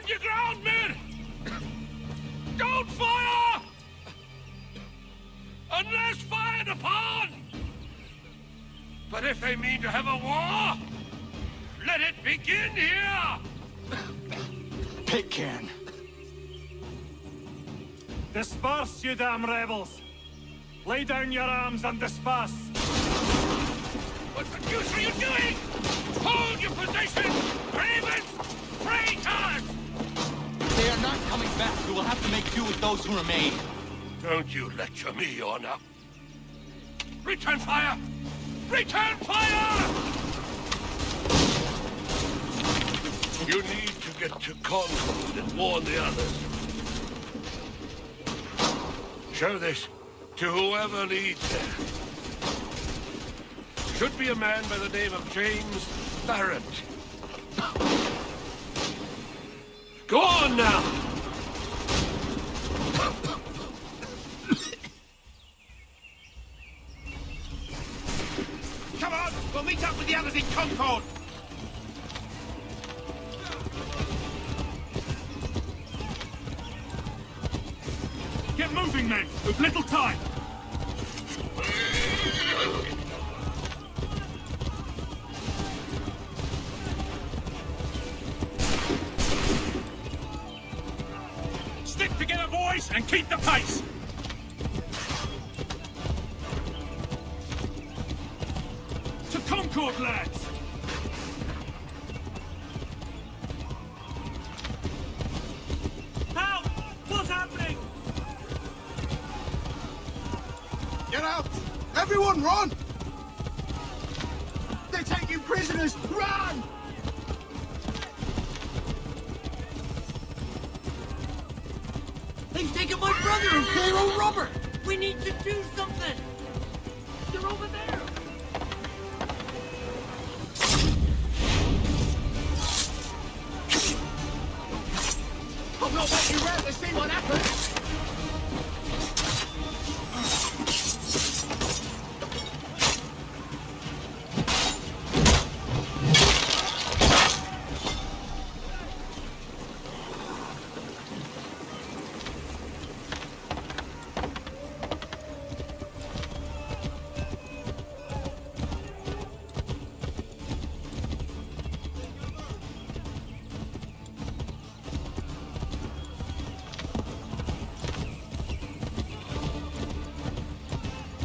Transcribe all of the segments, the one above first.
Stand your ground, men! Don't fire! Unless fired upon! But if they mean to have a war, let it begin here! Pitcairn. Disperse, you damn rebels! Lay down your arms and disperse! What the deuce are you doing? Hold your position! Ravens! Traitors! They are not coming back. We will have to make do with those who remain. Don't you lecture me, Honor. Return fire! Return fire! You need to get to Concord and warn the others. Show this to whoever leads there. Should be a man by the name of James Barrett. Go on now! Come on! We'll meet up with the others in Concord! Get moving, men! We've little time! Stick together, boys, and keep the pace! To Concord, lads! Help! What's happening? Get out! Everyone run! They're taking prisoners! Run! They've taken my brother and Cairo Robert! We need to do something! They're over there! I'm not letting you round to see what happens!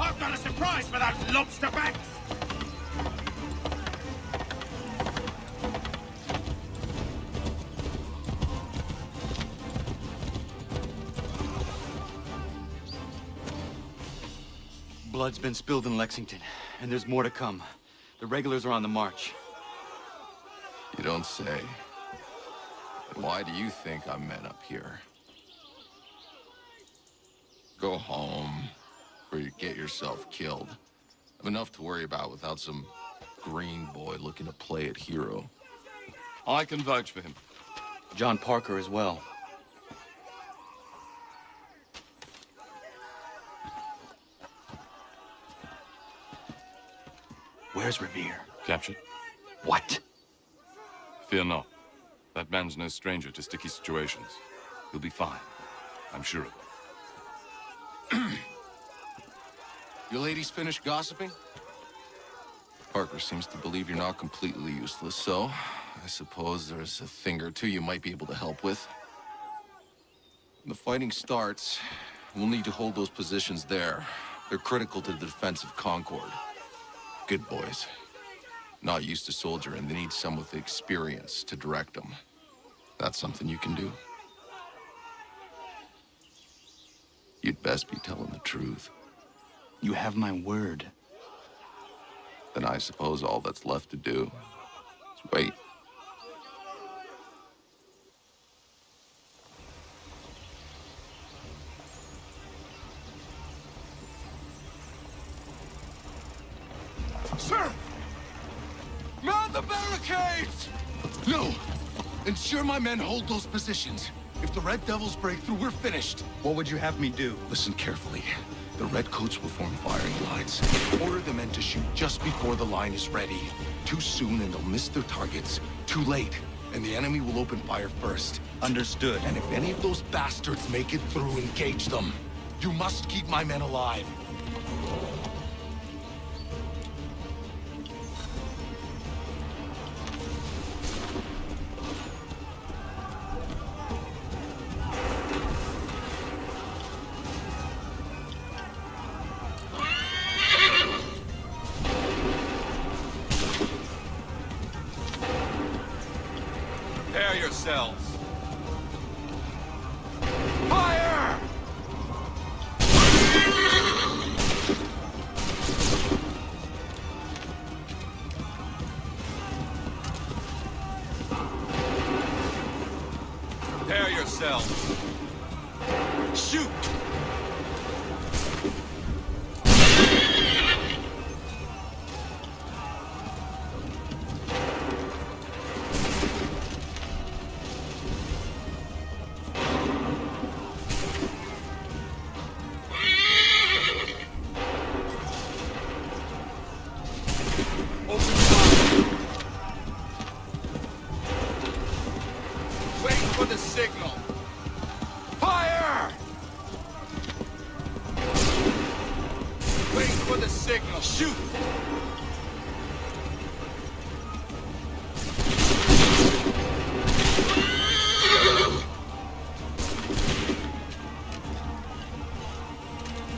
I've got a surprise for those lobster backs! Blood's been spilled in Lexington, and there's more to come. The regulars are on the march. You don't say. Why do you think I'm men up here? Go home, or you get yourself killed. I've enough to worry about without some green boy looking to play it hero. I can vouch for him. John Parker as well. Where's Revere? Captured? What? Fear not. That man's no stranger to sticky situations. He'll be fine. I'm sure of it. You ladies finished gossiping? Parker seems to believe you're not completely useless, so I suppose there's a thing or two you might be able to help with. When the fighting starts, we'll need to hold those positions there. They're critical to the defense of Concord. Good boys. Not used to soldiering, they need some with experience to direct them. That's something you can do. You'd best be telling the truth. You have my word. Then I suppose all that's left to do is wait. Sir! Man the barricades! No! Ensure my men hold those positions. If the Red Devils break through, we're finished. What would you have me do? Listen carefully. The Redcoats will form firing lines. Order the men to shoot just before the line is ready. Too soon and they'll miss their targets. Too late, and the enemy will open fire first. Understood. And if any of those bastards make it through, engage them. You must keep my men alive. Prepare yourselves. Fire! Prepare yourselves. Shoot! Open fire. Wait for the signal. Fire! Wait for the signal. Shoot!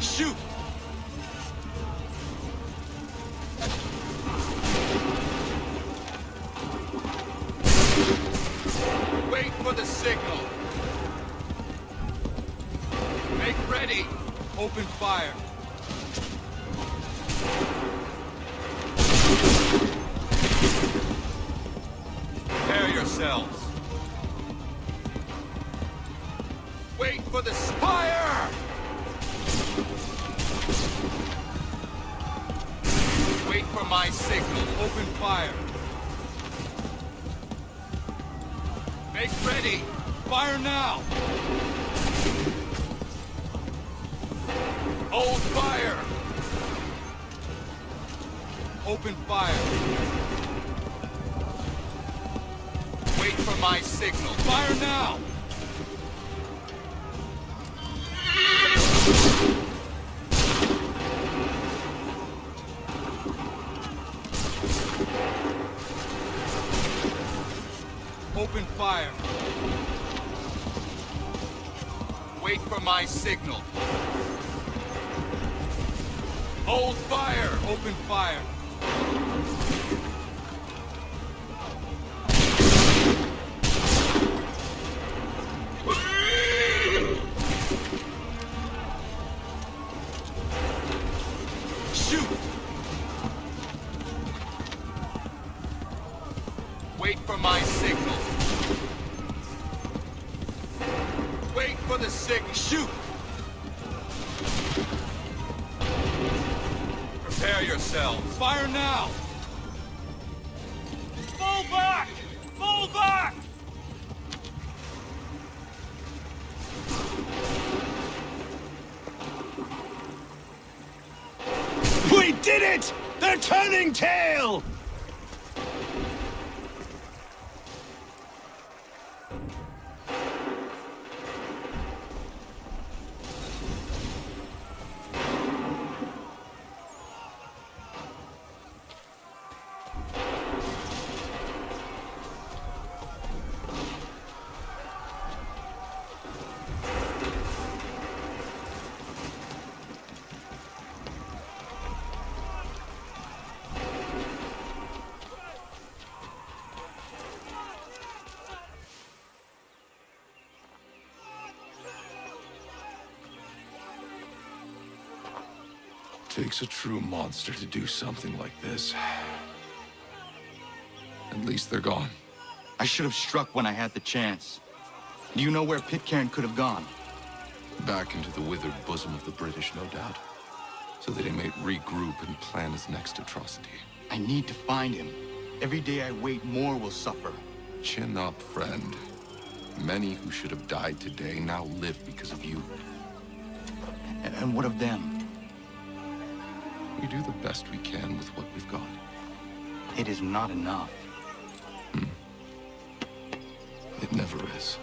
Shoot! Wait for the signal. Make ready. Open fire. Prepare yourselves. Wait for the fire! Wait for my signal. Open fire. Make ready. Fire now. Hold fire. Open fire. Wait for my signal. Fire now. Open fire. Wait for my signal. Hold fire. Open fire. Shoot. Wait for my signal. Wait for the signal. Shoot! Prepare yourselves. Fire now! Fall back! Fall back! We did it! They're turning tail! Takes a true monster to do something like this. At least they're gone. I should have struck when I had the chance. Do you know where Pitcairn could have gone? Back into the withered bosom of the British, no doubt. So that he may regroup and plan his next atrocity. I need to find him. Every day I wait, more will suffer. Chin up, friend. Many who should have died today now live because of you. And what of them? We do the best we can with what we've got. It is not enough. It never is.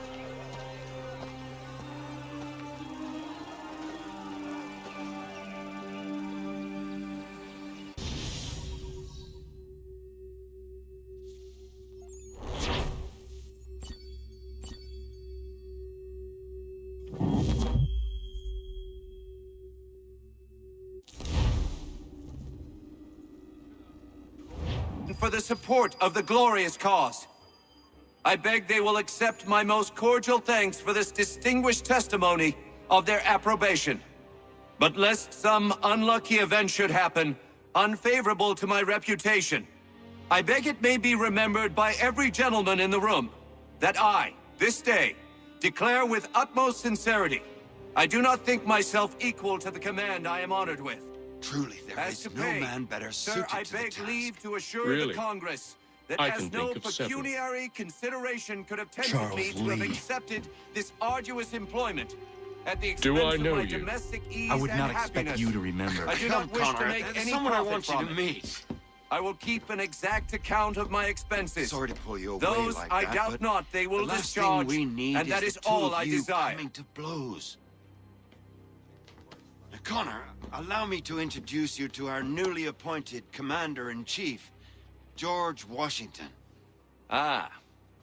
For the support of the glorious cause. I beg they will accept my most cordial thanks for this distinguished testimony of their approbation. But lest some unlucky event should happen, unfavorable to my reputation, I beg it may be remembered by every gentleman in the room that I, this day, declare with utmost sincerity, I do not think myself equal to the command I am honored with. Truly, there As is to no pay, man better sir, suited I to the beg task. leave to assure Really? the Congress that I as can no think of several. pecuniary consideration could have tempted Charles me to have Lee. accepted this arduous employment at the Do expense I of know my you? domestic ease I would and not happiness. expect you to remember. I do Come, not wish Connor, to make there's any someone I profit want you from to it. meet. I will keep an exact account of my expenses. Sorry to pull you away Those like I that, doubt but not they will the last discharge, thing we need and that is is the two all of I you desire. coming to blows. Now, Connor, allow me to introduce you to our newly appointed Commander-in-Chief, George Washington. Ah,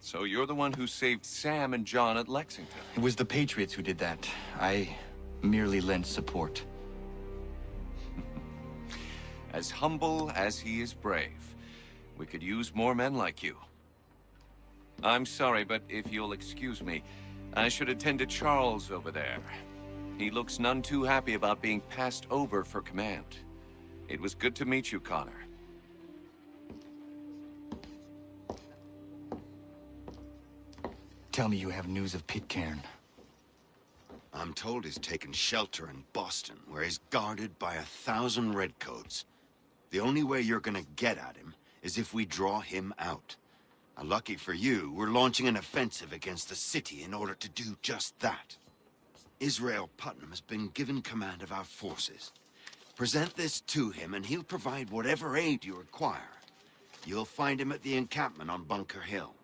so you're the one who saved Sam and John at Lexington. It was the Patriots who did that. I merely lent support. As humble as he is brave. We could use more men like you. I'm sorry, but if you'll excuse me, I should attend to Charles over there. He looks none too happy about being passed over for command. It was good to meet you, Connor. Tell me you have news of Pitcairn. I'm told he's taken shelter in Boston, where he's guarded by 1,000 redcoats. The only way you're gonna get at him is if we draw him out. Lucky for you, we're launching an offensive against the city in order to do just that. Israel Putnam has been given command of our forces. Present this to him and he'll provide whatever aid you require. You'll find him at the encampment on Bunker Hill.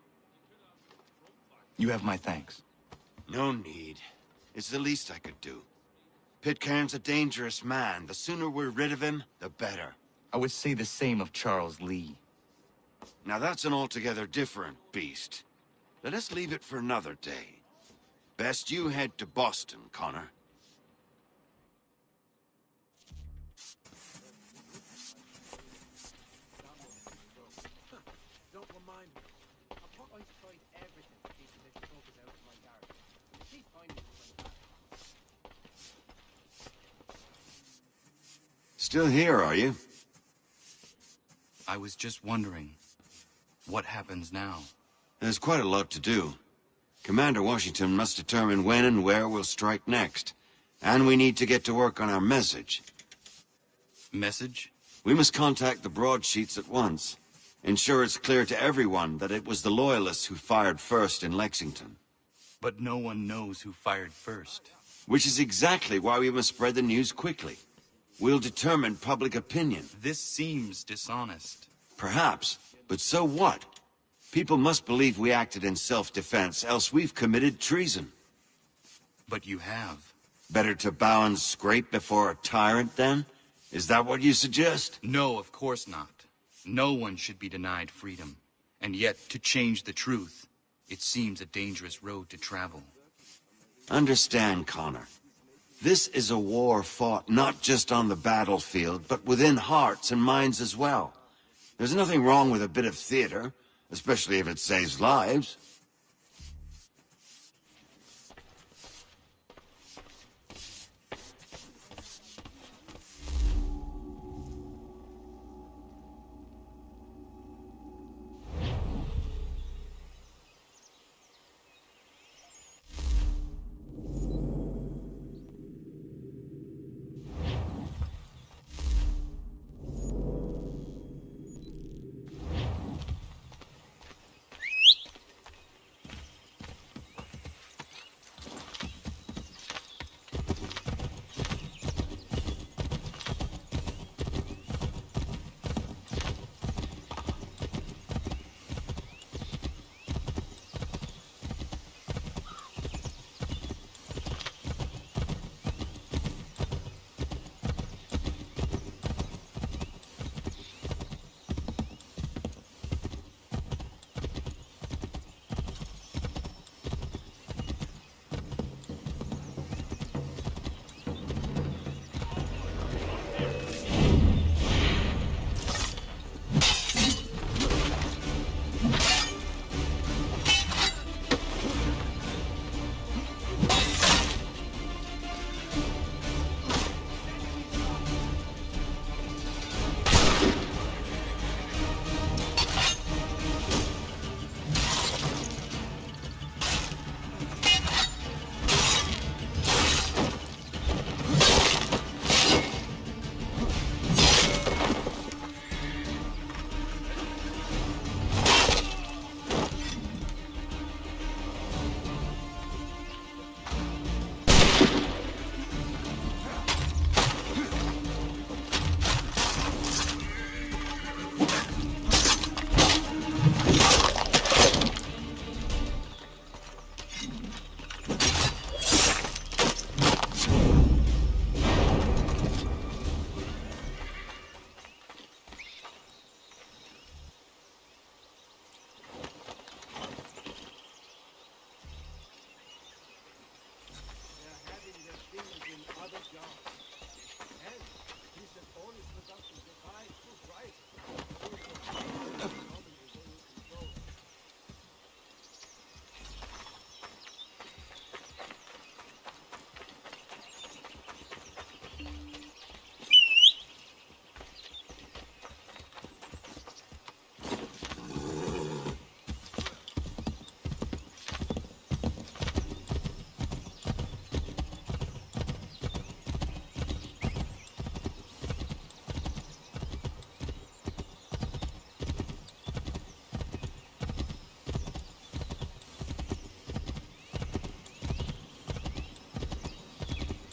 You have my thanks. No need. It's the least I could do. Pitcairn's a dangerous man. The sooner we're rid of him, the better. I would say the same of Charles Lee. Now that's an altogether different beast. Let us leave it for another day. Best you head to Boston, Connor. Don't remind me. I thought I tried everything to keep the focus out of my garden. Keep finding it like that. Still here, are you? I was just wondering, what happens now? There's quite a lot to do. Commander Washington must determine when and where we'll strike next. And we need to get to work on our message. Message? We must contact the broadsheets at once. Ensure it's clear to everyone that it was the Loyalists who fired first in Lexington. But no one knows who fired first. Which is exactly why we must spread the news quickly. We'll determine public opinion. This seems dishonest. Perhaps, but so what? People must believe we acted in self-defense, else we've committed treason. But you have. Better to bow and scrape before a tyrant, then? Is that what you suggest? No, of course not. No one should be denied freedom. And yet, to change the truth, it seems a dangerous road to travel. Understand, Connor. This is a war fought not just on the battlefield, but within hearts and minds as well. There's nothing wrong with a bit of theater, especially if it saves lives.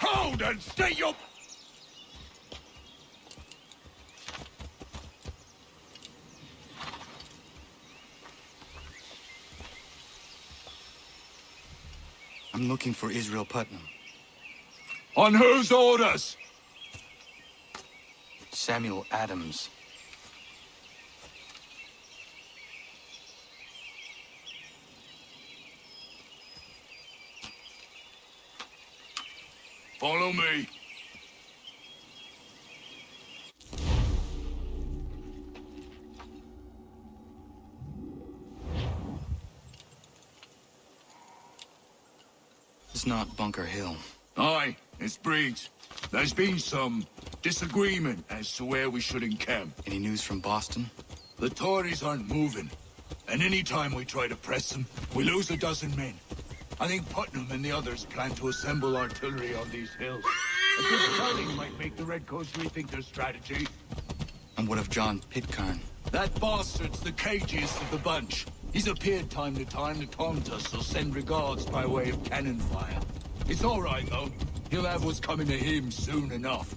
Hold and state your... I'm looking for Israel Putnam. On whose orders? Samuel Adams. Follow me. It's not Bunker Hill. Aye, it's Briggs. There's been some disagreement as to where we should encamp. Any news from Boston? The Tories aren't moving, and any time we try to press them, we lose a dozen men. I think Putnam and the others plan to assemble artillery on these hills. A good fighting might make the Redcoats rethink their strategy. And what of John Pitcairn? That bastard's the cagiest of the bunch. He's appeared time to time to taunt us or send regards by way of cannon fire. It's all right, though. He'll have what's coming to him soon enough.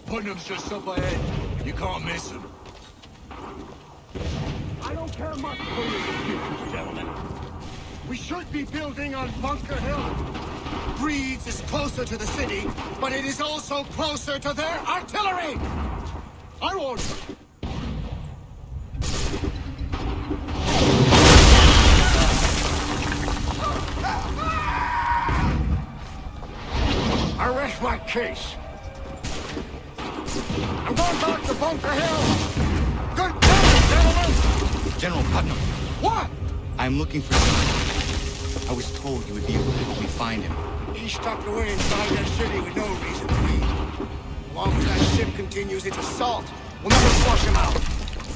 Putnam's just up ahead. You can't miss him. I don't care much for your excuses, gentlemen. We should be building on Bunker Hill. Breeds is closer to the city, but it is also closer to their artillery! I won't. I rest my case. I'm going back to Bunker Hill! Good day, gentlemen! General Putnam! What? I'm looking for John. I was told you would be able to help me find him. He's tucked away inside that city with no reason to be. As long as that ship continues its assault, we'll never flush him out.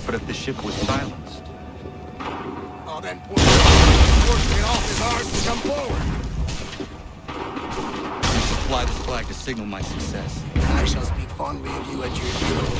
But if the ship was silenced... Oh, then force it off his arse and come forward. You should fly this flag to signal my success. I shall speak fondly of you at your funeral.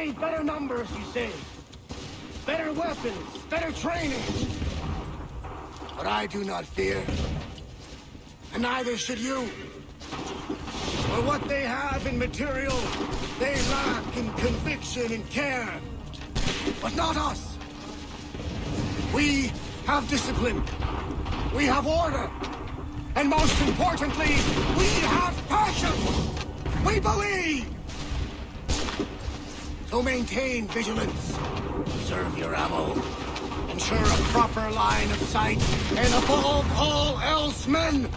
Hey, better numbers, you say. Better weapons, better training. But I do not fear. And neither should you. For what they have in material, they lack in conviction and care. But not us. We have discipline. We have order. And most importantly, we have passion. We believe. So maintain vigilance. Preserve your ammo. Ensure a proper line of sight. And above all else, men,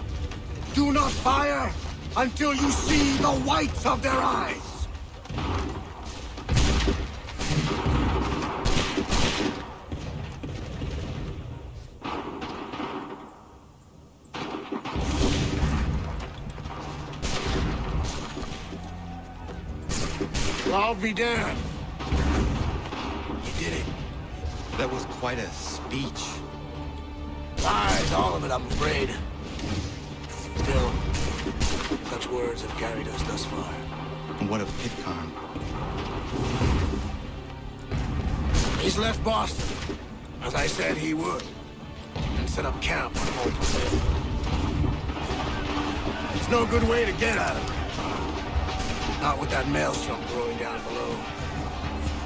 do not fire until you see the whites of their eyes. Well, I'll be damned. You did it. That was quite a speech. Lies, all of it, I'm afraid. Still, such words have carried us thus far. And what of Pitcairn? He's left Boston, as I said he would, and set up camp on Holton Hill. There's no good way to get at him. Not with that maelstrom growing down below.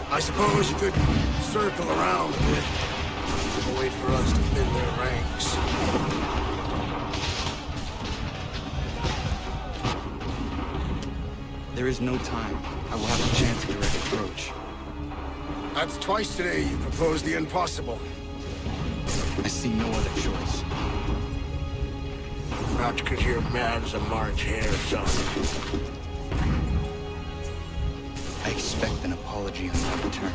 I suppose you could circle around a bit and wait for us to thin their ranks. There is no time. I will have a chance at direct approach. That's twice today you proposed the impossible. I see no other choice. Not because you're mad as a March hare, son. I expect an apology on my return.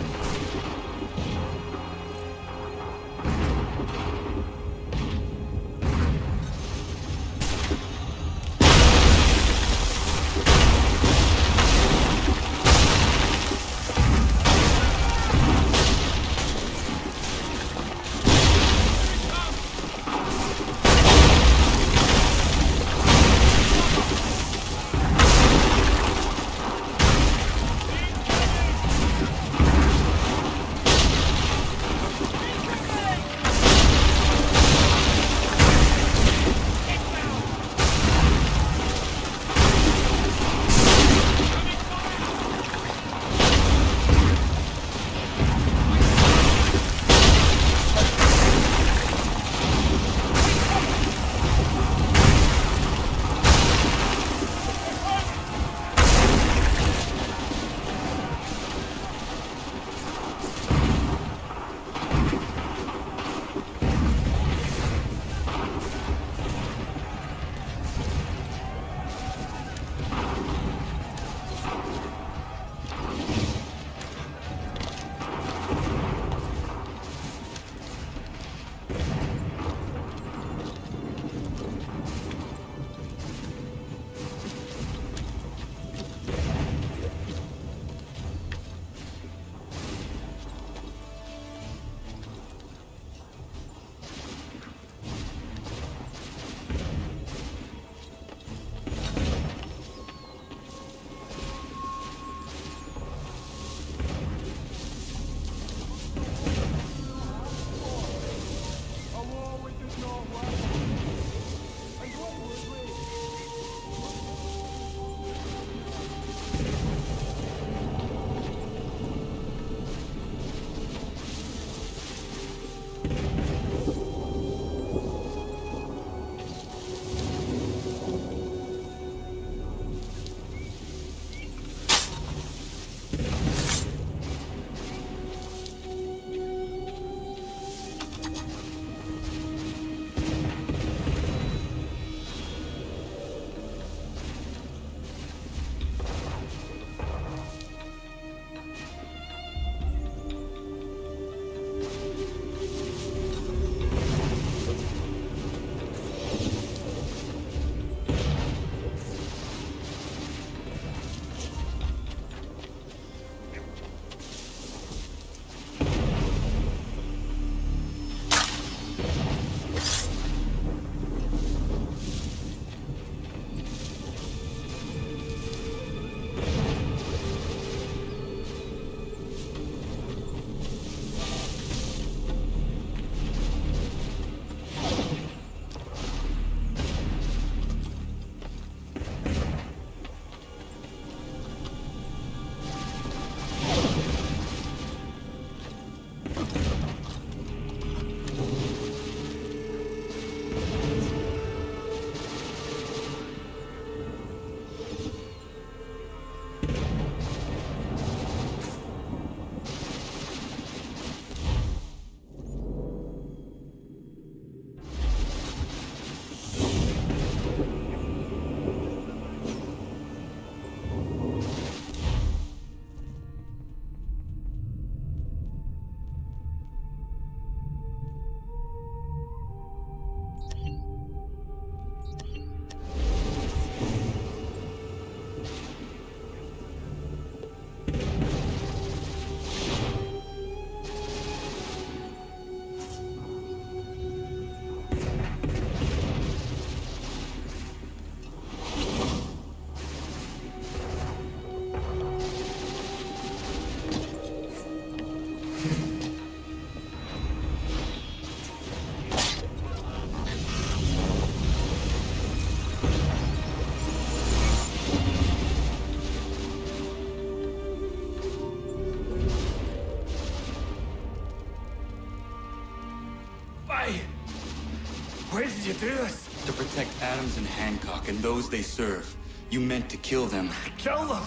Why did you do this? To protect Adams and Hancock and those they serve, you meant to kill them. Kill them?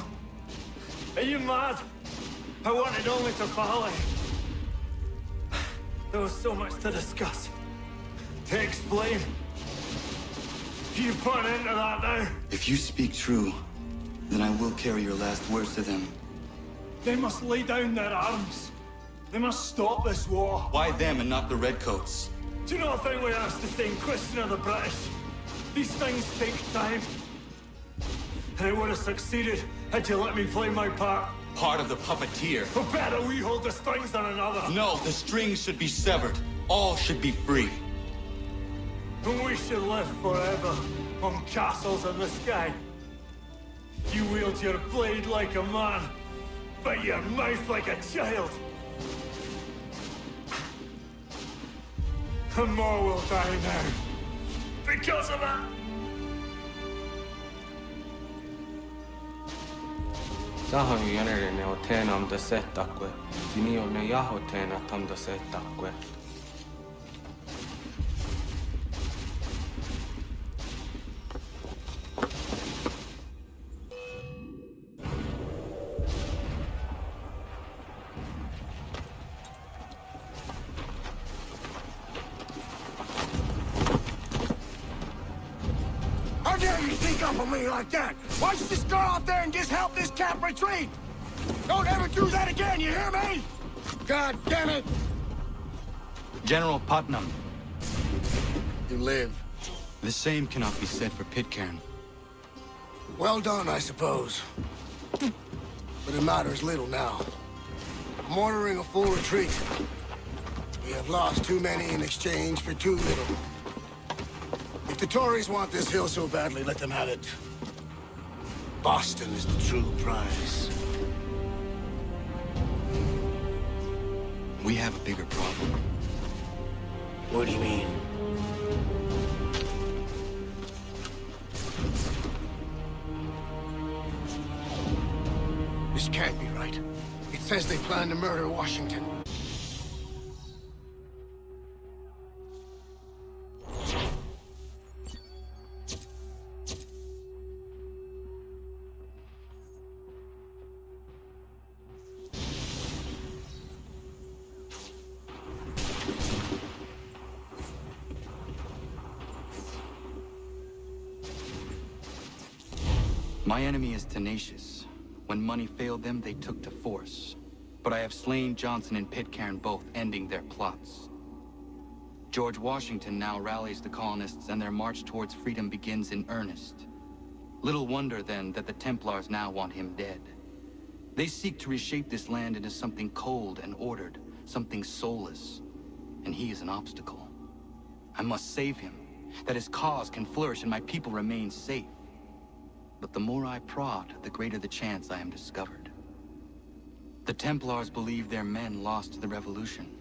Are you mad? I wanted only to parley. There was so much to discuss, to explain. You put an end to that now. If you speak true, then I will carry your last words to them. They must lay down their arms. They must stop this war. Why them and not the Redcoats? Do you not think we asked the same question of the British? These things take time. And I would have succeeded had you let me play my part. Part of the puppeteer. But better we hold the strings than another. No, the strings should be severed. All should be free. And we should live forever on castles in the sky. You wield your blade like a man, but your mouth like a child. And more will die now. Because of it. Sahan jänerne och tenam da setakwe. Dini on ne jaho tena tam da setakwe. How dare you sneak up on me like that? Why don't you just go out there and just help this camp retreat? Don't ever do that again, you hear me? God damn it! General Putnam. You live. The same cannot be said for Pitcairn. Well done, I suppose. But it matters little now. I'm ordering a full retreat. We have lost too many in exchange for too little. If the Tories want this hill so badly, let them have it. Boston is the true prize. We have a bigger problem. What do you mean? This can't be right. It says they plan to murder Washington. My enemy is tenacious. When money failed them, they took to force. But I have slain Johnson and Pitcairn both, ending their plots. George Washington now rallies the colonists, and their march towards freedom begins in earnest. Little wonder, then, that the Templars now want him dead. They seek to reshape this land into something cold and ordered, something soulless. And he is an obstacle. I must save him, that his cause can flourish and my people remain safe. But the more I prod, the greater the chance I am discovered. The Templars believe their men lost the revolution.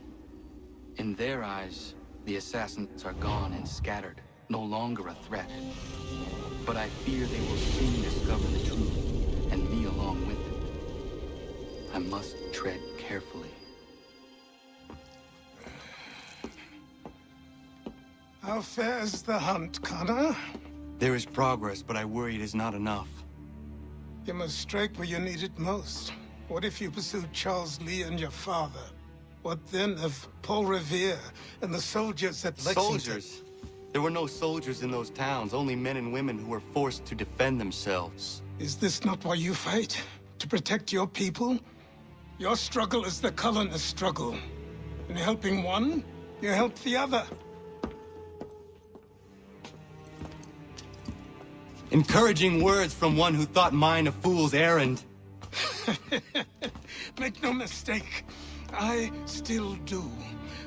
In their eyes, the assassins are gone and scattered, no longer a threat. But I fear they will soon discover the truth, and me along with it. I must tread carefully. How fares the hunt, Connor? There is progress, but I worry it is not enough. You must strike where you need it most. What if you pursued Charles Lee and your father? What then of Paul Revere and the soldiers at Lexington? Soldiers? There were no soldiers in those towns, only men and women who were forced to defend themselves. Is this not why you fight? To protect your people? Your struggle is the colonist struggle. In helping one, you help the other. Encouraging words from one who thought mine a fool's errand. Make no mistake, I still do.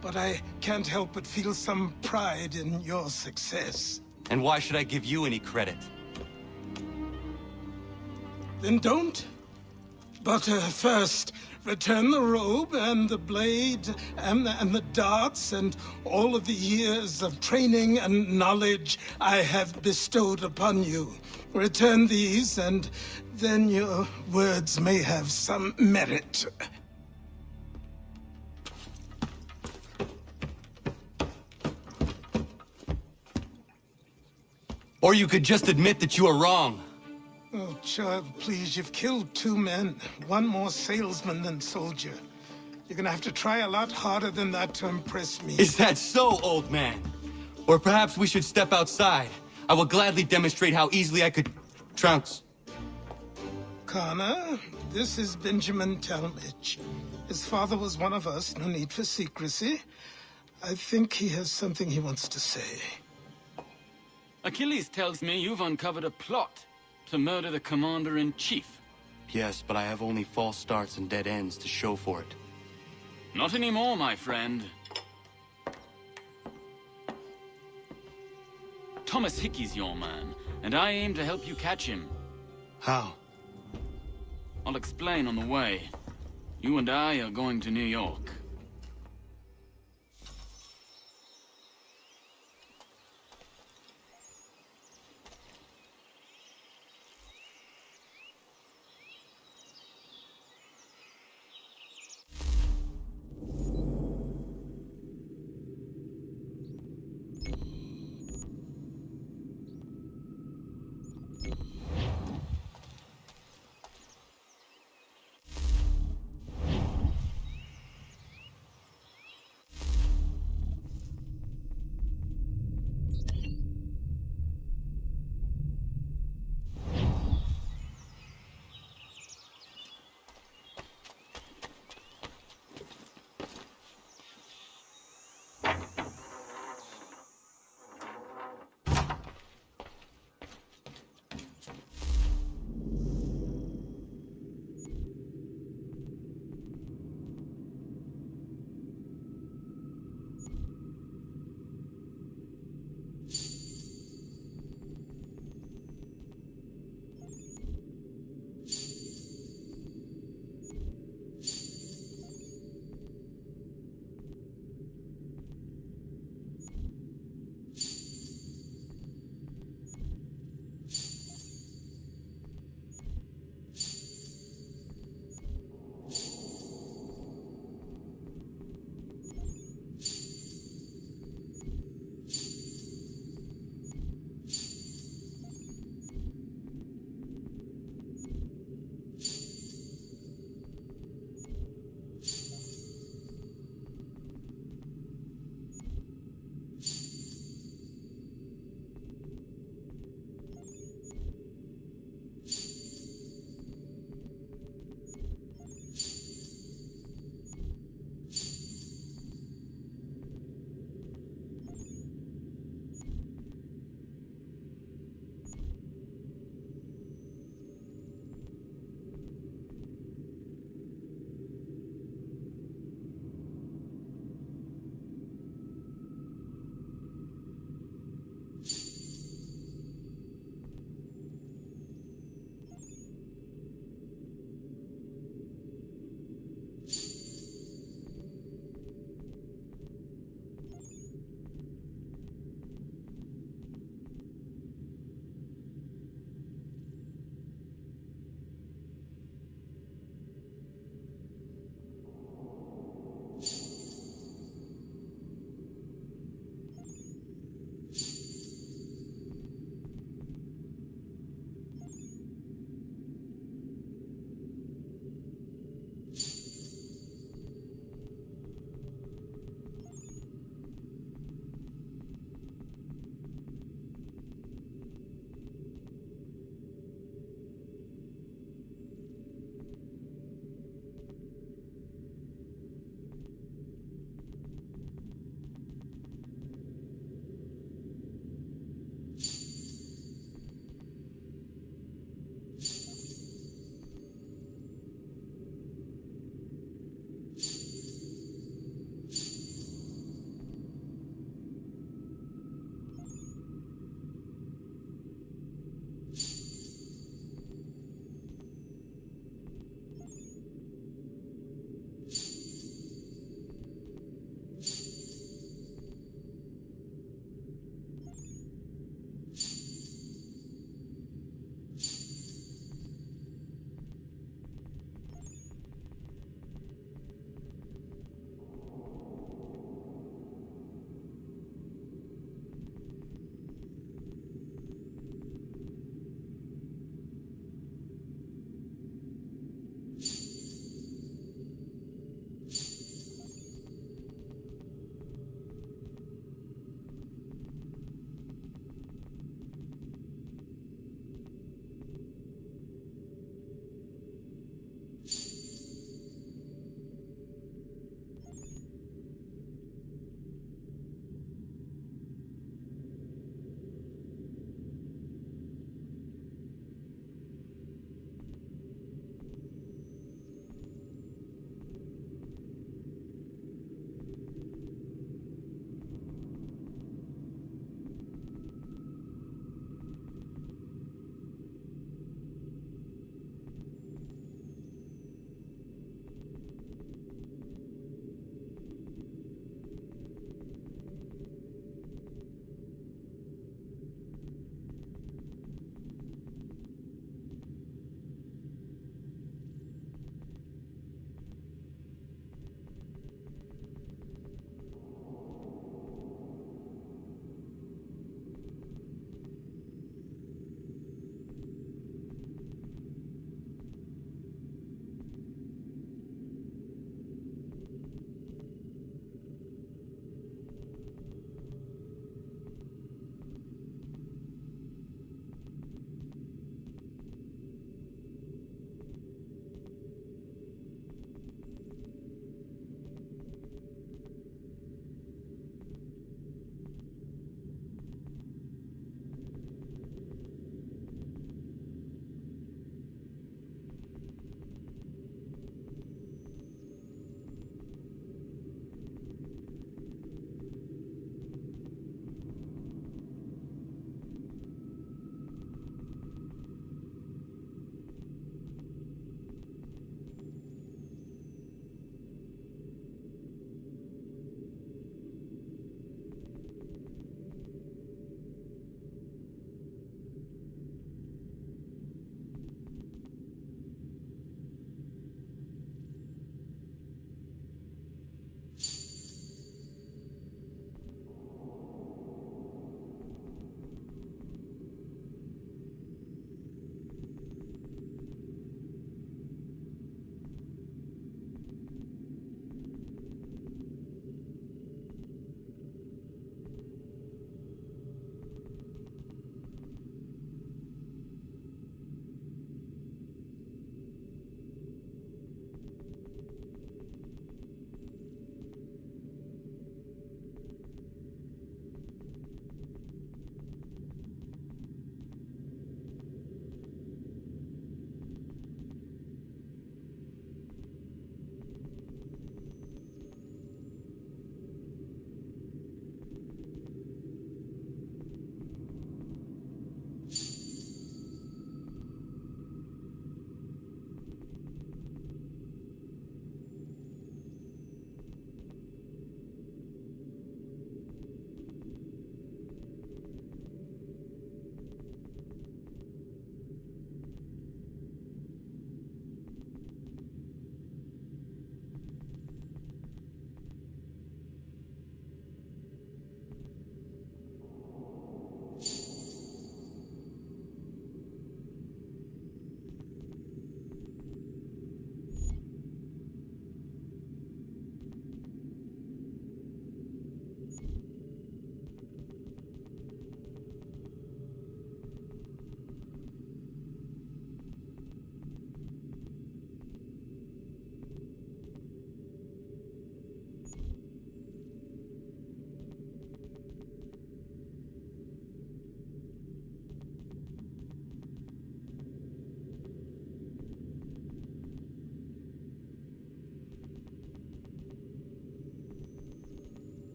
But I can't help but feel some pride in your success. And why should I give you any credit? Then don't. But first, return the robe and the blade and the darts and all of the years of training and knowledge I have bestowed upon you. Return these, and then your words may have some merit. Or you could just admit that you are wrong. Oh, child, please, you've killed 2 men. One more salesman than soldier. You're gonna have to try a lot harder than that to impress me. Is that so, old man? Or perhaps we should step outside. I will gladly demonstrate how easily I could trounce. Connor, this is Benjamin Talmadge. His father was one of us, no need for secrecy. I think he has something he wants to say. Achilles tells me you've uncovered a plot to murder the Commander-in-Chief. Yes, but I have only false starts and dead ends to show for it. Not anymore, my friend. Thomas Hickey's your man, and I aim to help you catch him. How? I'll explain on the way. You and I are going to New York.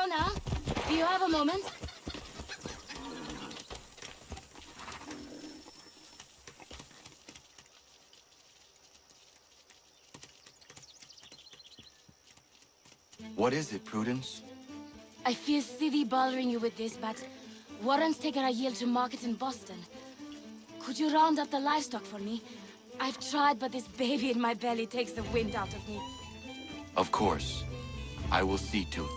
Connor, do you have a moment? What is it, Prudence? I feel silly bothering you with this, but Warren's taken a yield to market in Boston. Could you round up the livestock for me? I've tried, but this baby in my belly takes the wind out of me. Of course. I will see to it.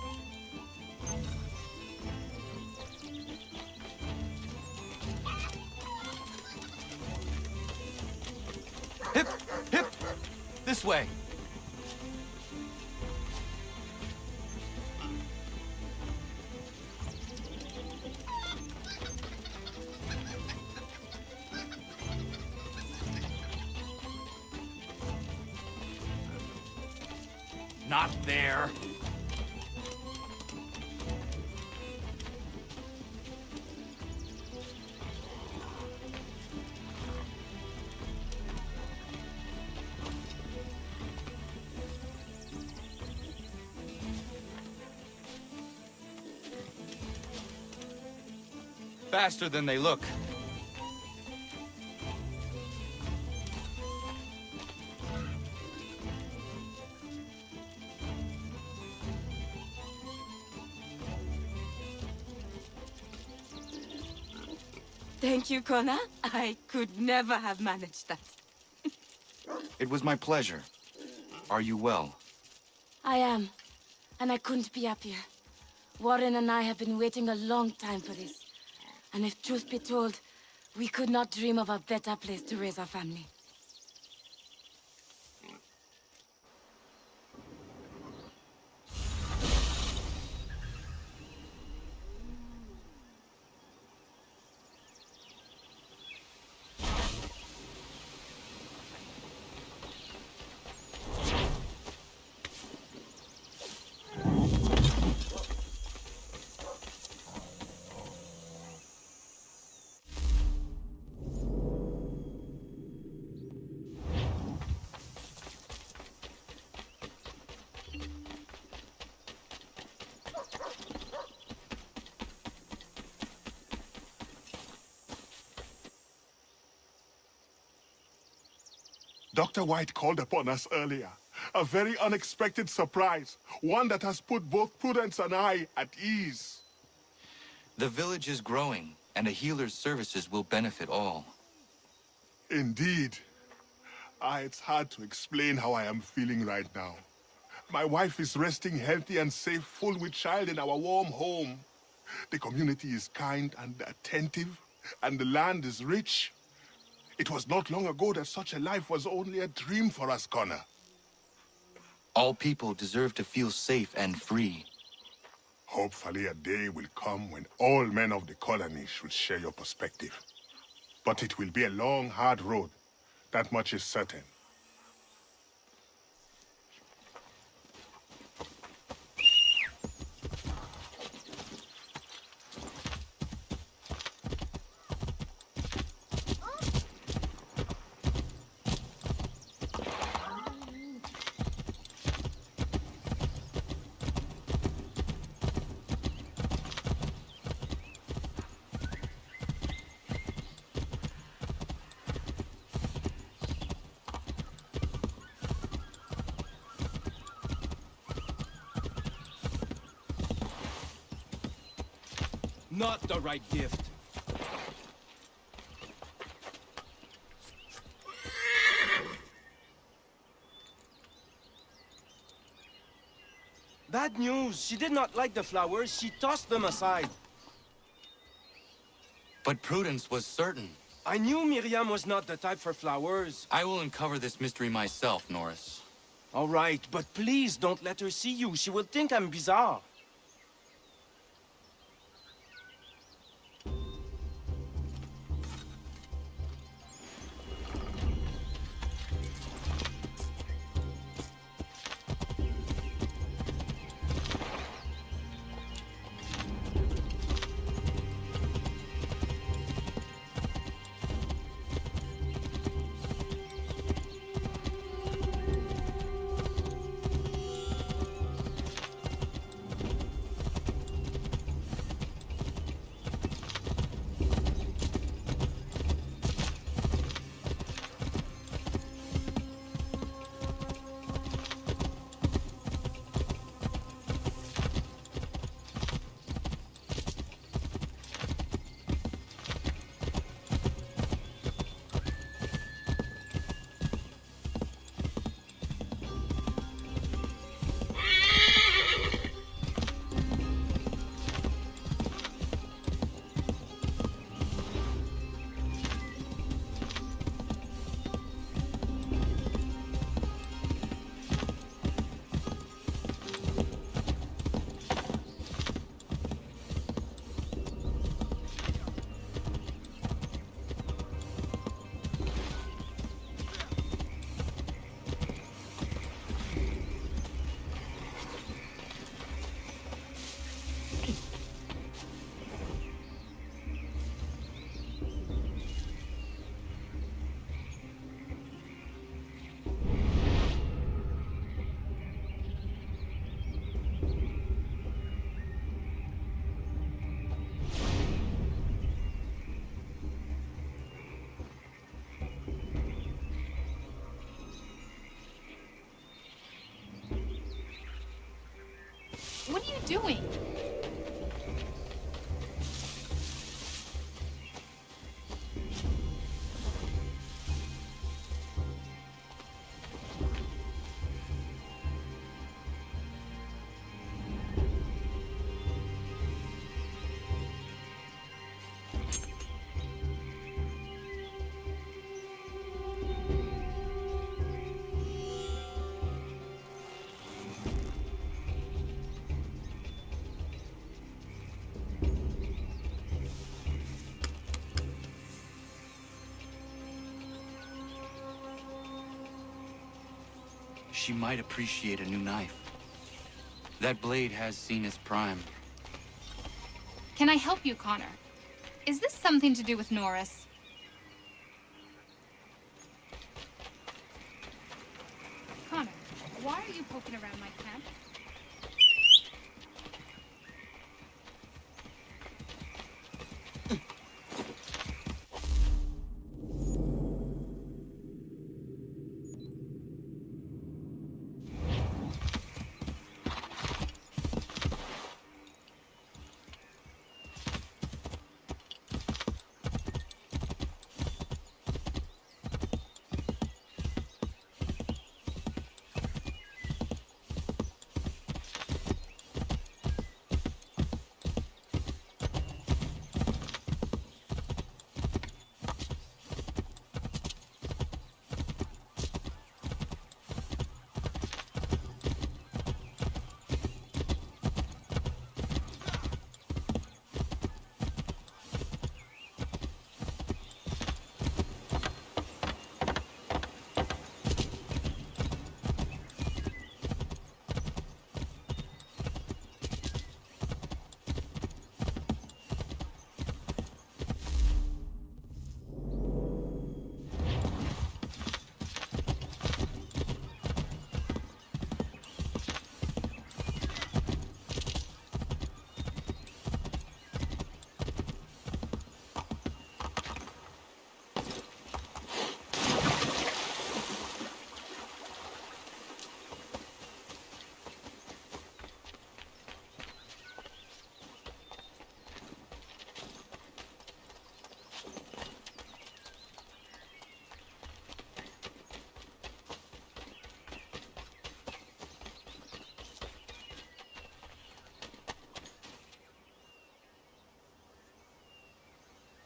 Hip! Hip! This way! Not there. Faster than they look. Thank you, Connor. I could never have managed that. It was my pleasure. Are you well? I am, and I couldn't be happier. Warren and I have been waiting a long time for this. And if truth be told, we could not dream of a better place to raise our family. Dr. White called upon us earlier. A very unexpected surprise. One that has put both Prudence and I at ease. The village is growing, and a healer's services will benefit all. Indeed. It's hard to explain how I am feeling right now. My wife is resting healthy and safe, full with child in our warm home. The community is kind and attentive, and the land is rich. It was not long ago that such a life was only a dream for us, Connor. All people deserve to feel safe and free. Hopefully a day will come when all men of the colony should share your perspective. But it will be a long, hard road. That much is certain. Not the right gift. Bad news. She did not like the flowers. She tossed them aside. But Prudence was certain. I knew Miriam was not the type for flowers. I will uncover this mystery myself, Norris. All right, but please don't let her see you. She will think I'm bizarre. doing? She might appreciate a new knife. That blade has seen its prime. Can I help you, Connor? Is this something to do with Norris? Connor, why are you poking around my camp?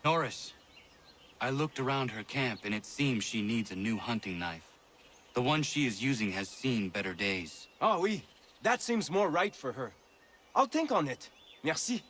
Norris, I looked around her camp and it seems she needs a new hunting knife. The one she is using has seen better days. Ah oui, that seems more right for her. I'll think on it. Merci.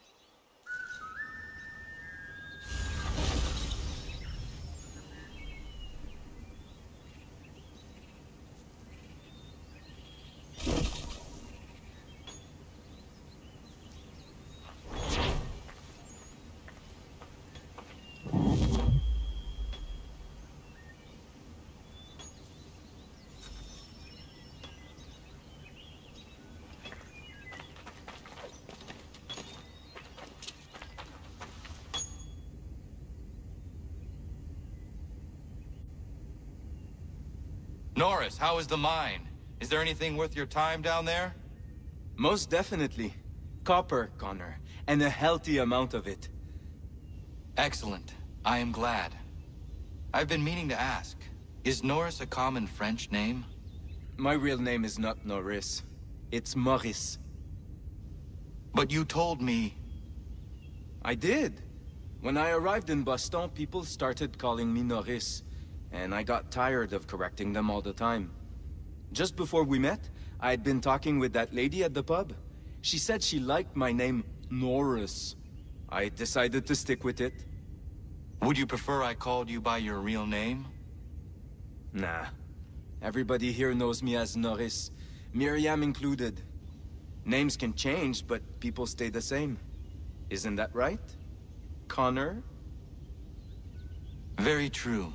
Norris, how is the mine? Is there anything worth your time down there? Most definitely. Copper, Connor, and a healthy amount of it. Excellent. I am glad. I've been meaning to ask, is Norris a common French name? My real name is not Norris. It's Maurice. But you told me... I did. When I arrived in Boston, people started calling me Norris, and I got tired of correcting them all the time. Just before we met, I had been talking with that lady at the pub. She said she liked my name, Norris. I decided to stick with it. Would you prefer I called you by your real name? Nah. Everybody here knows me as Norris, Miriam included. Names can change, but people stay the same. Isn't that right? Connor? Very true.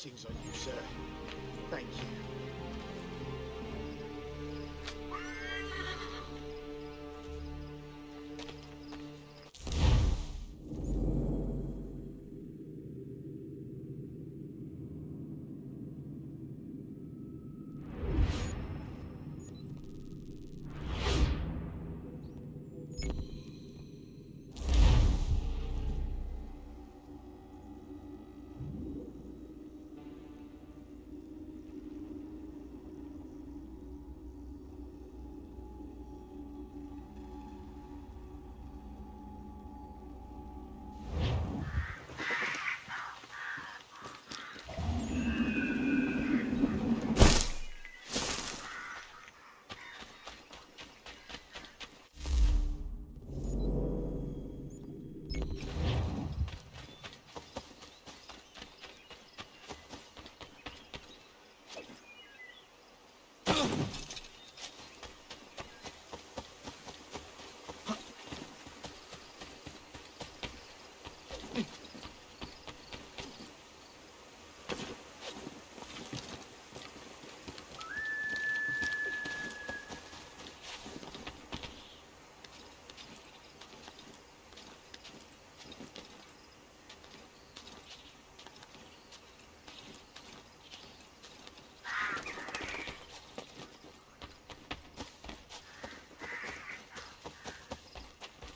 blessings on you, sir. Thank you.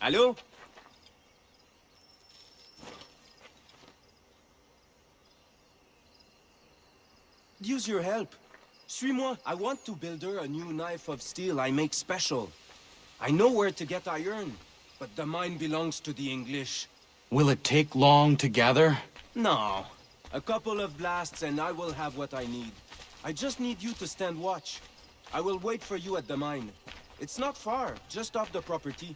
Allô? Use your help. Suis-moi. I want to build her a new knife of steel I make special. I know where to get iron, but the mine belongs to the English. Will it take long to gather? No. A couple of blasts and I will have what I need. I just need you to stand watch. I will wait for you at the mine. It's not far, just off the property.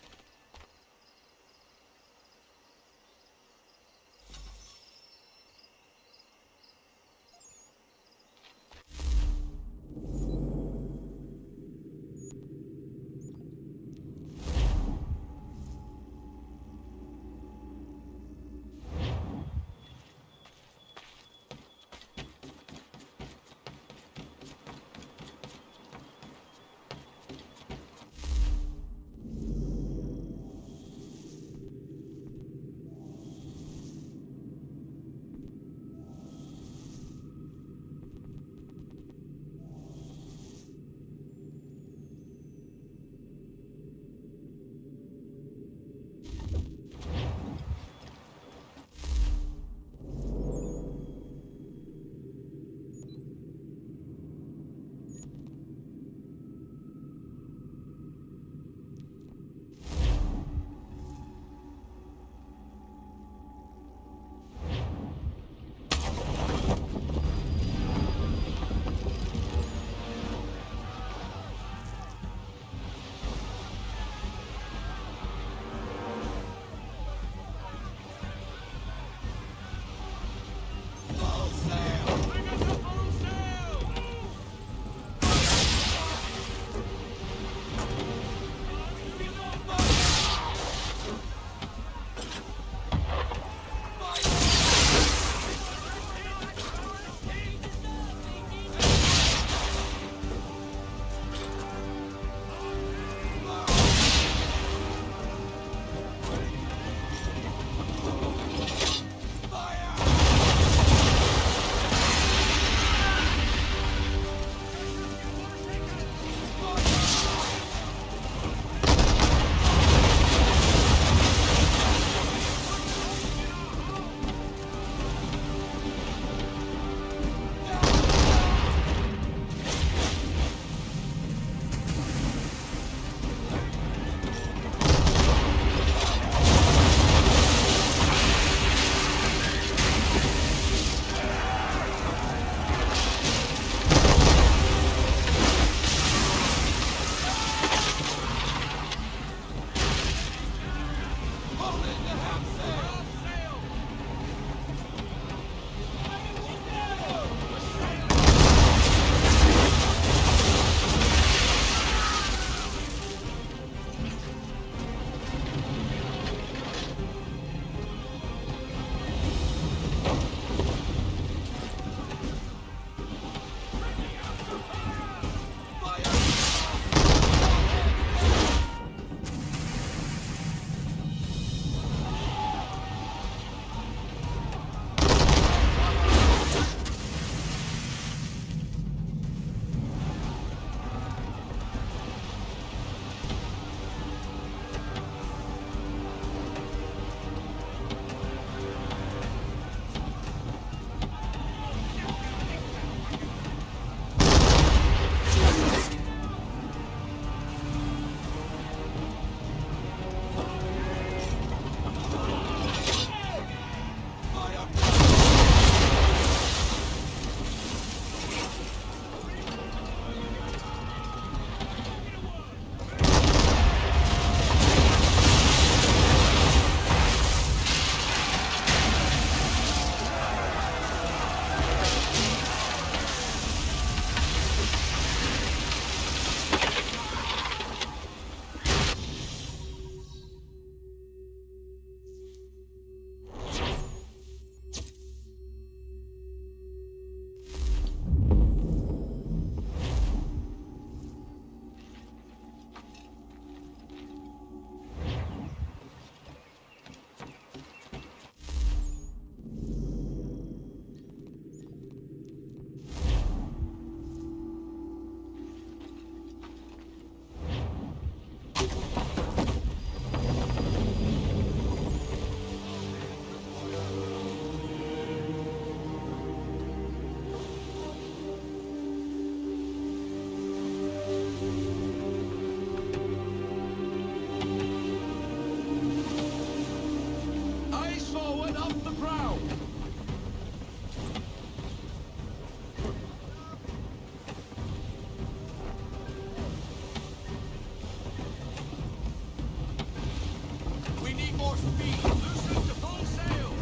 more speed. Loosen to full sail.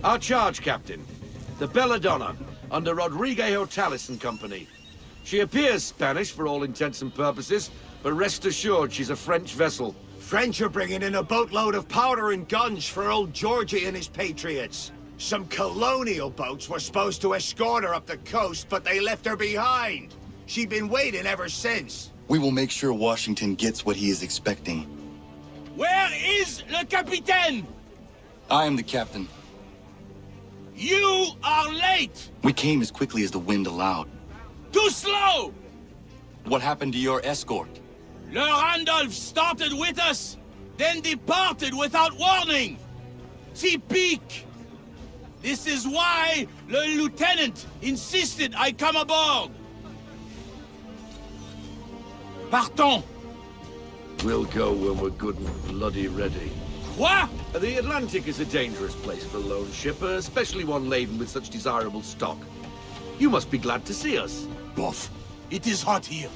Our charge captain, the Belladonna, under Rodrigue Hortalis and Company. She appears Spanish for all intents and purposes, but rest assured she's a French vessel. French are bringing in a boatload of powder and guns for old Georgie and his patriots. Some colonial boats were supposed to escort her up the coast, but they left her behind. She'd been waiting ever since. We will make sure Washington gets what he is expecting. Where is le capitaine? I am the captain. You are late! We came as quickly as the wind allowed. Too slow! What happened to your escort? Le Randolph started with us, then departed without warning. Typique! This is why le lieutenant insisted I come aboard. Partons! We'll go when we're good and bloody ready. What? The Atlantic is a dangerous place for a lone shipper, especially one laden with such desirable stock. You must be glad to see us. Boff, it is hot here.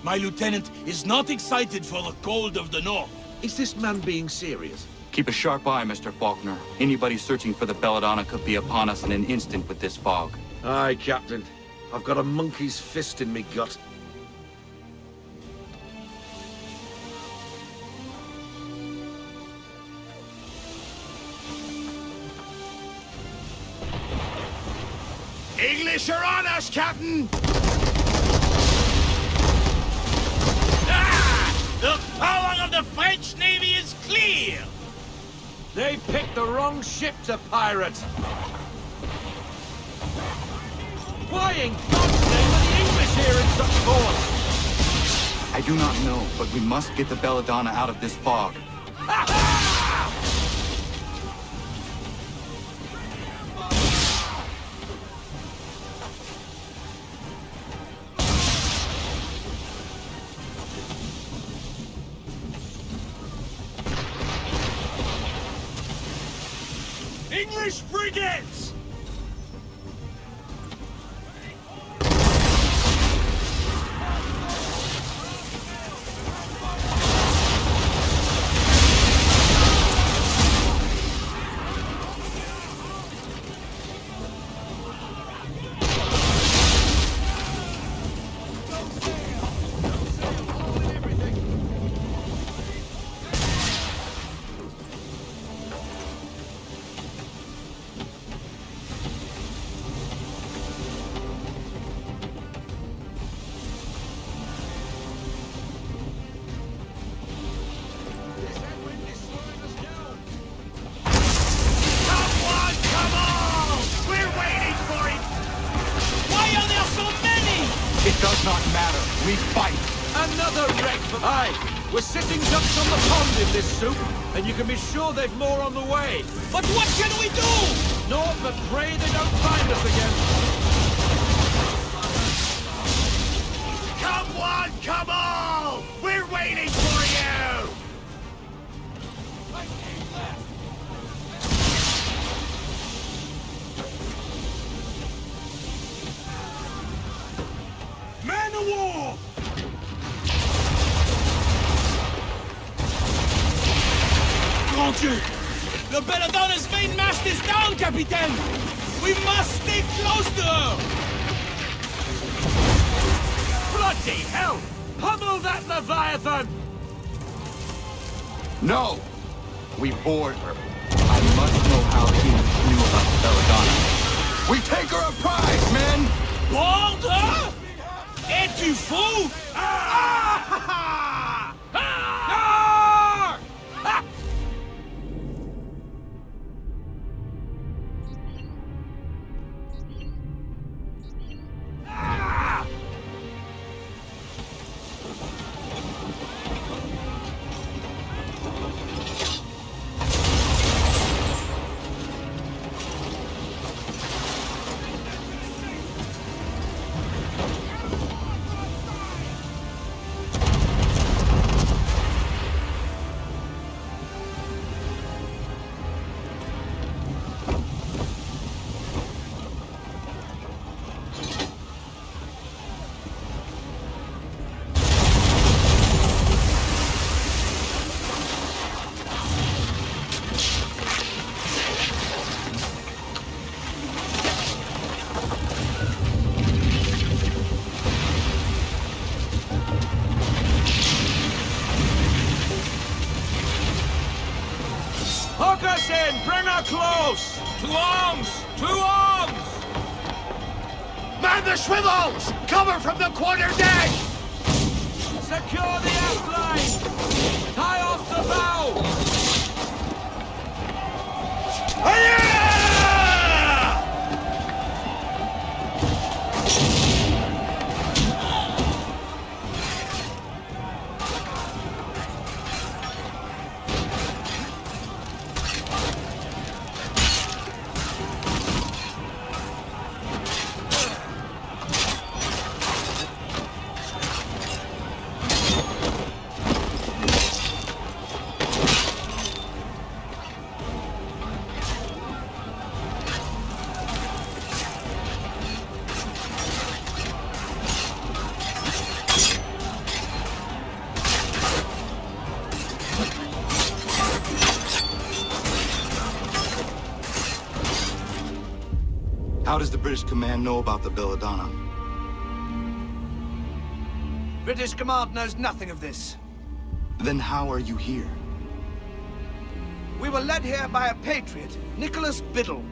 My lieutenant is not excited for the cold of the north. Is this man being serious? Keep a sharp eye, Mr. Faulkner. Anybody searching for the Belladonna could be upon us in an instant with this fog. Aye, Captain. I've got a monkey's fist in me gut. English are on us, Captain! The power of the French Navy is clear! They picked the wrong ship to pirate! Why in God's name are the English here in such force? I do not know, but we must get the Belladonna out of this fog. English frigates! It does not matter. We fight. Another wreck for... Aye, we're sitting ducks on the pond in this soup, and you can be sure they've more on the way. But what can we do? Naught but pray they don't find us again. Come one, come all! We're waiting for you! Man of war! Grand Dieu! Le Belladonna's mainmast is down, Capitaine! We must stay close to her! Bloody hell! Pummel that Leviathan! No! We board her. I must know how the English knew about the Belladonna. We take her a prize, men! Board her? Es-tu fou? Hook us in! Bring her close! To arms! To arms! Man the swivels! Cover from the quarter deck! Secure the aft line! Tie off the bow! How does the British command know about the Belladonna? British command knows nothing of this. Then how are you here? We were led here by a patriot, Nicholas Biddle.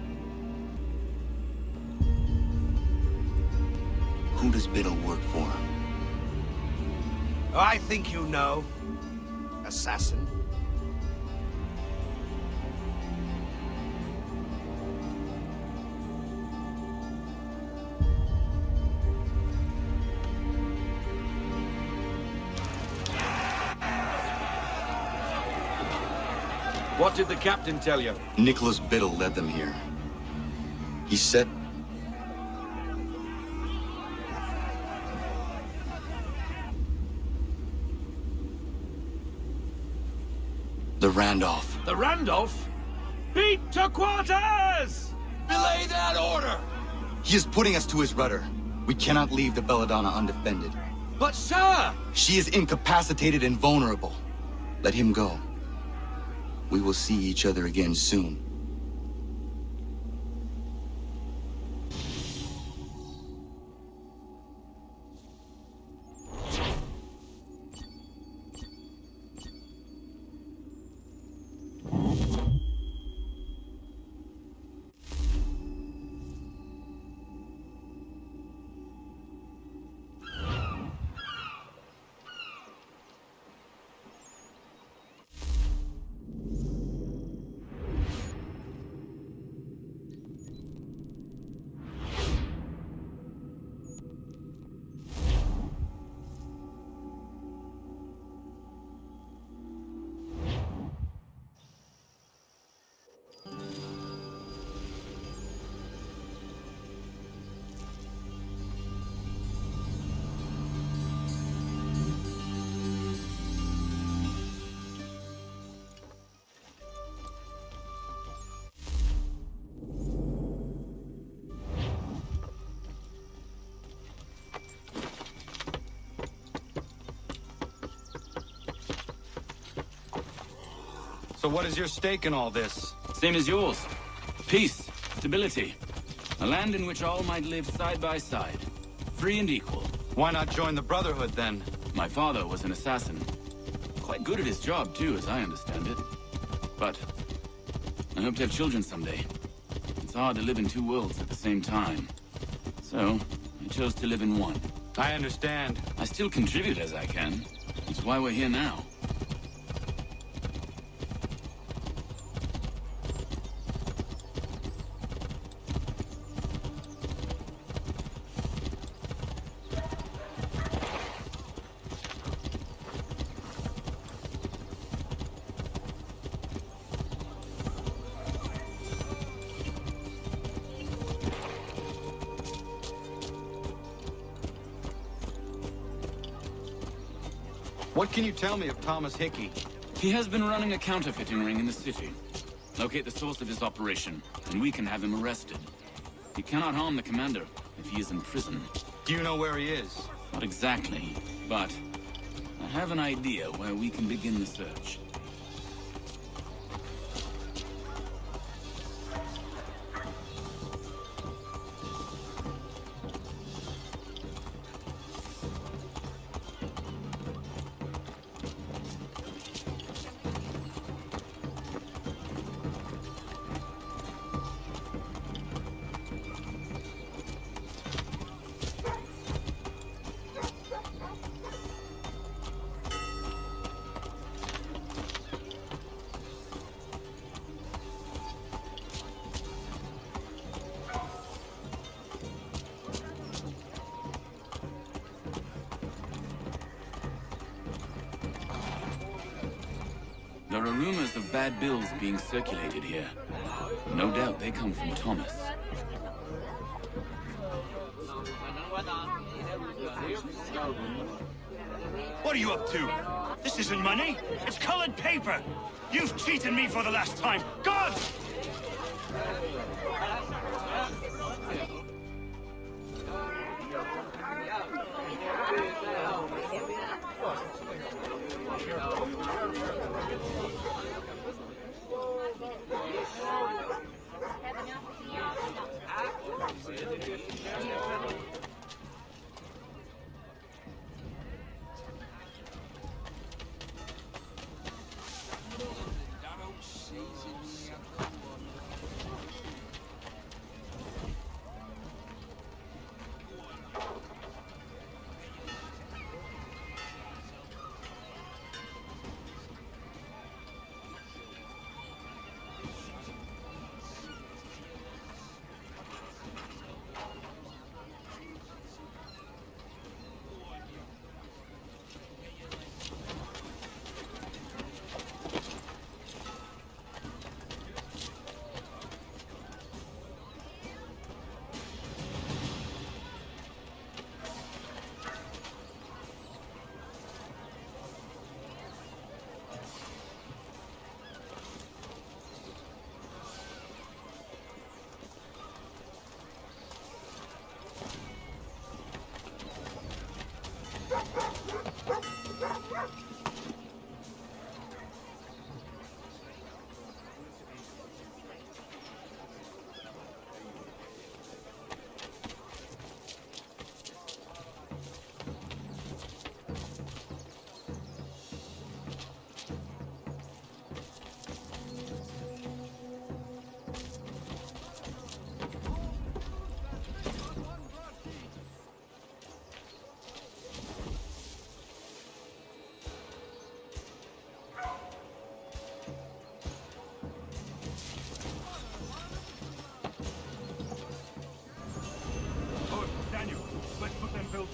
Who does Biddle work for? I think you know. Assassin. What did the captain tell you? Nicholas Biddle led them here. He said... The Randolph. The Randolph? Beat to quarters! Belay that order! He is putting us to his rudder. We cannot leave the Belladonna undefended. But sir! She is incapacitated and vulnerable. Let him go. We will see each other again soon. So what is your stake in all this? Same as yours. Peace, stability. A land in which all might live side by side. Free and equal. Why not join the Brotherhood, then? My father was an assassin. Quite good at his job, too, as I understand it. But I hope to have children someday. It's hard to live in two worlds at the same time. So, I chose to live in one. I understand. I still contribute as I can. That's why we're here now. What can you tell me of Thomas Hickey? He has been running a counterfeiting ring in the city. Locate the source of his operation, and we can have him arrested. He cannot harm the commander if he is in prison. Do you know where he is? Not exactly, but I have an idea where we can begin the search. rumors of bad bills being circulated here. No doubt they come from Thomas. What are you up to? This isn't money. It's colored paper. You've cheated me for the last time. God!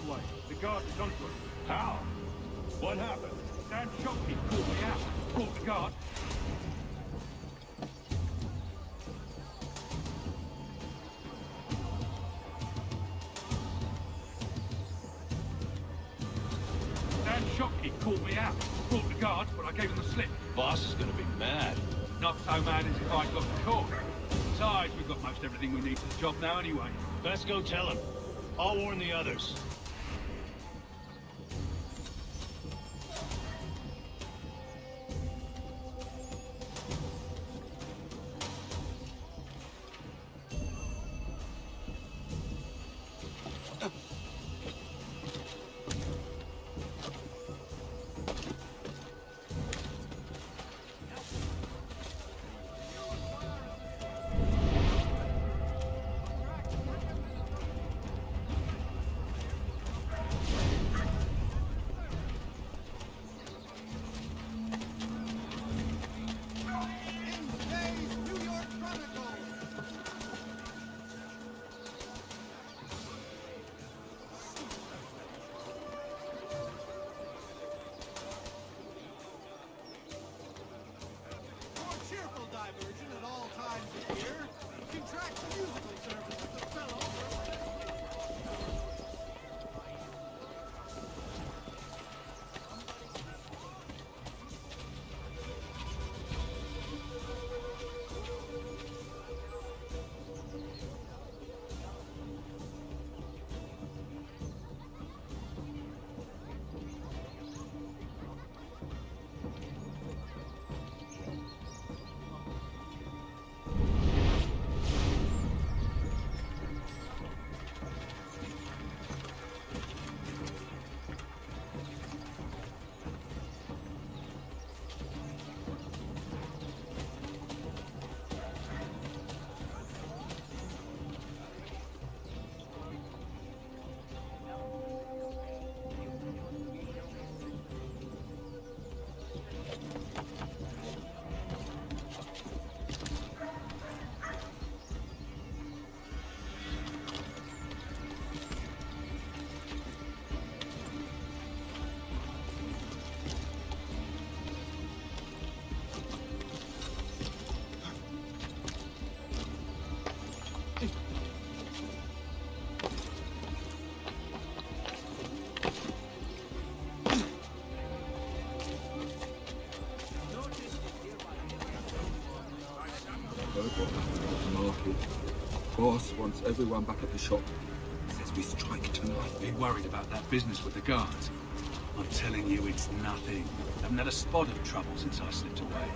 away. The guard is onto us. How? What happened? Dan Shopkeep called me out. Called the guard. Dan Shopkeep called me out. Brought the guards, but I gave him the slip. Boss is gonna be mad. Not so mad as if I'd got caught. Besides, we've got most everything we need for the job now anyway. Best go tell him. I'll warn the others. heard what happened at the market. Boss wants everyone back at the shop. Says we strike tonight. Be worried about that business with the guards. I'm telling you, it's nothing. Haven't had a spot of trouble since I slipped away.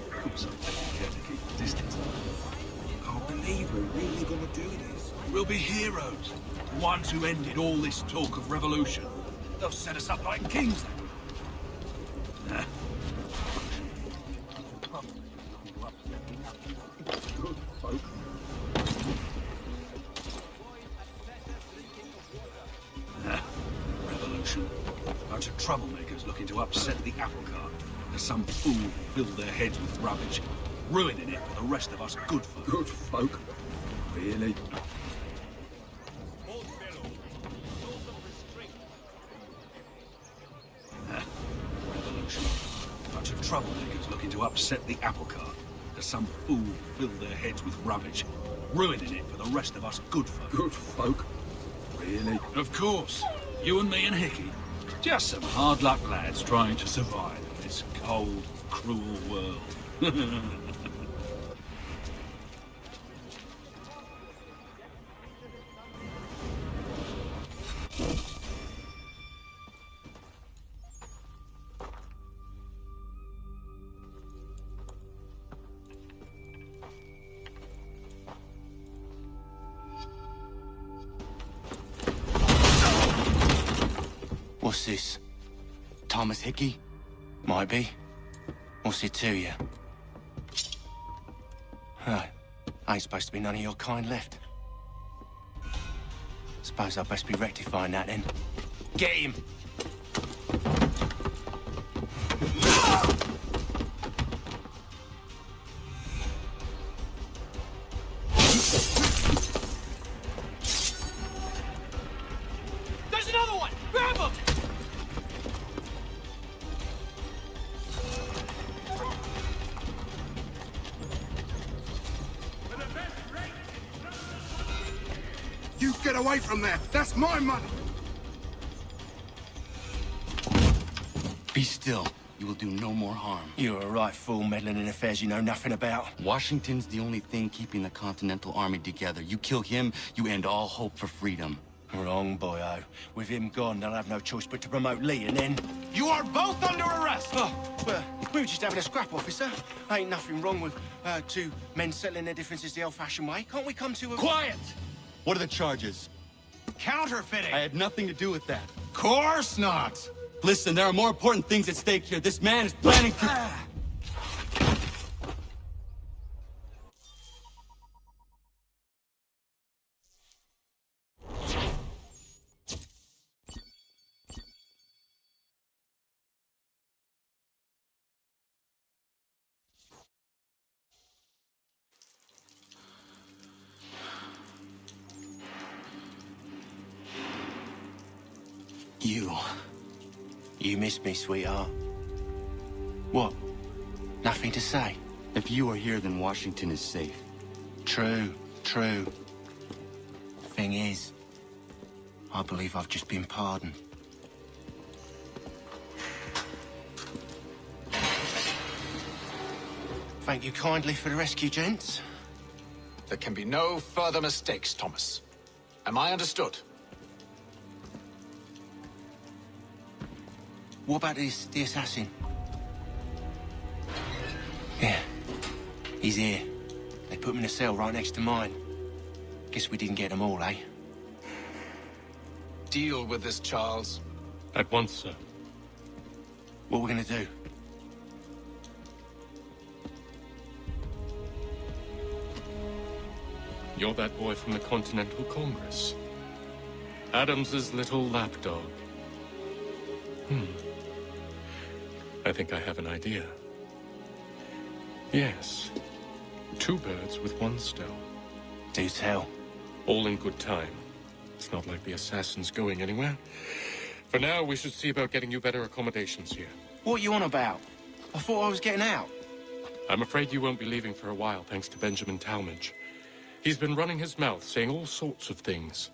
Of course, I'm taking care to keep the distance. Can't believe we're really gonna do this. We'll be heroes. The ones who ended all this talk of revolution. They'll set us up like kings, they will. Nah. Revolution. Bunch of troublemakers looking to upset the apple cart. As some fool filled their heads with rubbish, ruining it for the rest of us good folk. Good folk? Really? Revolution. Bunch of troublemakers looking to upset the apple cart. As some fool filled their heads with rubbish, ruining it for the rest of us good folk. Good folk? Really? Of course. You and me and Hickey. Just some hard luck lads trying to survive in this cold, cruel world. What's this? Thomas Hickey? Might be. What's it to you? Ain't supposed to be none of your kind left. Suppose I best be rectifying that then. Get him! There's another one! Grab him! You get away from there! That's my money! Be still. You will do no more harm. You're a right fool meddling in affairs you know nothing about. Washington's the only thing keeping the Continental Army together. You kill him, you end all hope for freedom. Wrong, boyo. With him gone, they'll have no choice but to promote Lee, and then... You are both under arrest! Oh, well, we were just having a scrap, officer. Ain't nothing wrong with two men settling their differences the old-fashioned way. Can't we come to a... Quiet! What are the charges? Counterfeiting! I had nothing to do with that. Course not! Listen, there are more important things at stake here. This man is planning to... You miss me, sweetheart. What? Nothing to say? If you are here, then Washington is safe. True, true. Thing is, I believe I've just been pardoned. Thank you kindly for the rescue, gents. There can be no further mistakes, Thomas. Am I understood? What about the assassin? Yeah, he's here. They put him in a cell right next to mine. Guess we didn't get them all, eh? Deal with this, Charles. At once, sir. What we're gonna do? You're that boy from the Continental Congress. Adams's little lapdog. I think I have an idea. Yes. 2 birds with 1 stone. Do tell. All in good time. It's not like the assassin's going anywhere. For now, we should see about getting you better accommodations here. What are you on about? I thought I was getting out. I'm afraid you won't be leaving for a while, thanks to Benjamin Talmadge. He's been running his mouth, saying all sorts of things.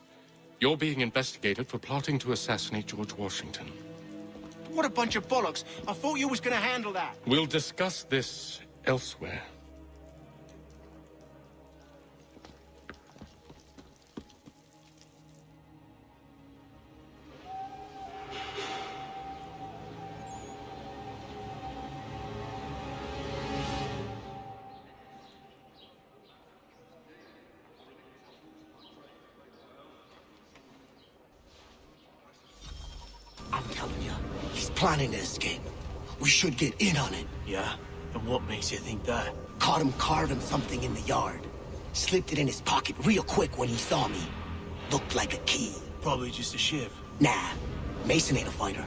You're being investigated for plotting to assassinate George Washington. What a bunch of bollocks. I thought you was gonna handle that. We'll discuss this elsewhere. planning to escape. We should get in on it. Yeah? And what makes you think that? Caught him carving something in the yard. Slipped it in his pocket real quick when he saw me. Looked like a key. Probably just a shiv. Nah, Mason ain't a fighter.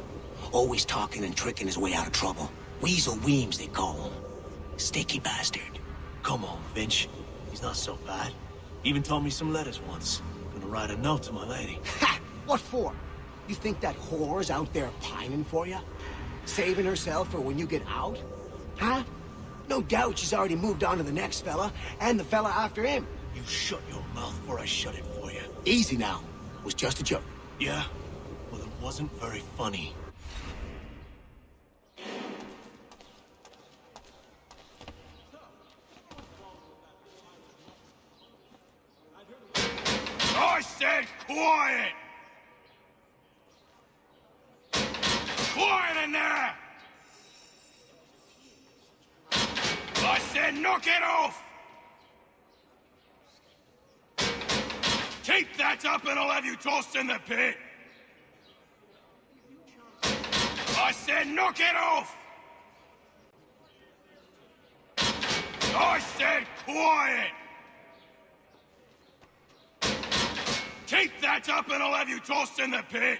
Always talking and tricking his way out of trouble. Weasel Weems, they call him. Sticky bastard. Come on, Finch. He's not so bad. Even told me some letters once. Gonna write a note to my lady. Ha! What for? You think that whore's out there pining for you? Saving herself for when you get out? Huh? No doubt she's already moved on to the next fella, and the fella after him. You shut your mouth before I shut it for you. Easy now. Was just a joke. Yeah? Well, it wasn't very funny. I said quiet! Quiet in there! I said knock it off! Keep that up and I'll have you tossed in the pit! I said knock it off! I said quiet! Keep that up and I'll have you tossed in the pit!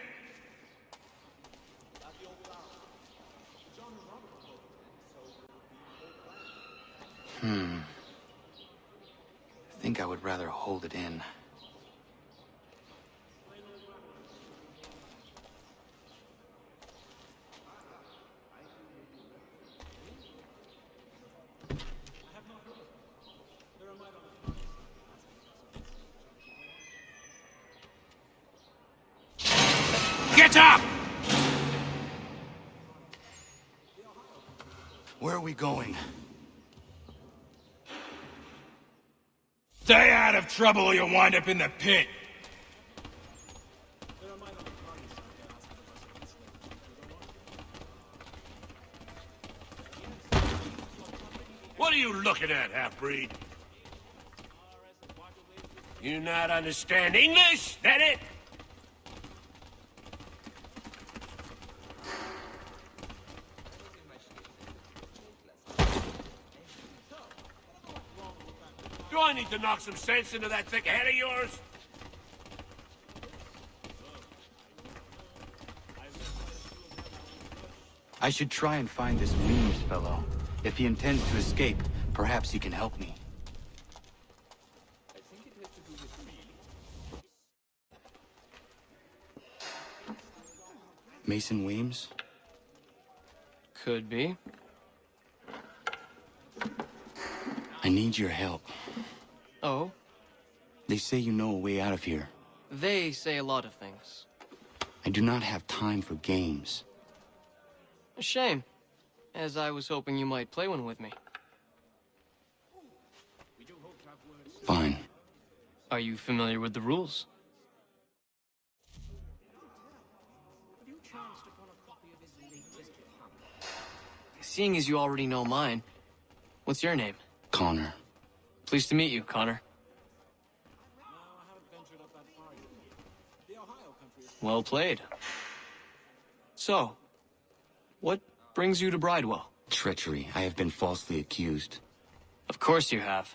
I think I would rather hold it in. Get up! Where are we going? Stay out of trouble or you'll wind up in the pit! What are you looking at, half-breed? You not understand English? That it? Do I need to knock some sense into that thick head of yours? I should try and find this Weems fellow. If he intends to escape, perhaps he can help me. Mason Weems? Could be. I need your help. Oh? They say you know a way out of here. They say a lot of things. I do not have time for games. A shame, as I was hoping you might play one with me. Fine. Are you familiar with the rules? Seeing as you already know mine, what's your name? Connor. Pleased to meet you, Connor. Well played. So, what brings you to Bridewell? Treachery. I have been falsely accused. Of course you have.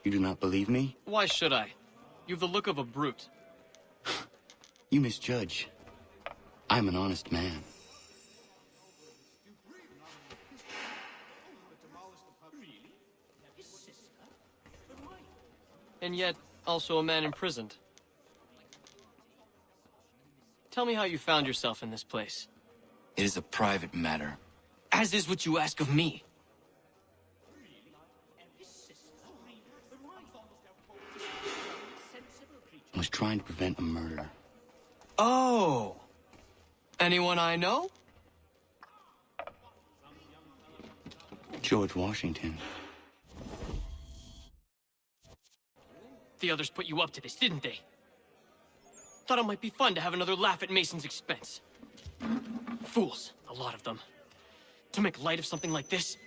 You do not believe me? Why should I? You've the look of a brute. You misjudge. I'm an honest man. And yet, also a man imprisoned. Tell me how you found yourself in this place. It is a private matter. As is what you ask of me. I was trying to prevent a murder. Oh! Anyone I know? George Washington. The others put you up to this, didn't they? Thought it might be fun to have another laugh at Mason's expense. Fools, a lot of them. To make light of something like this.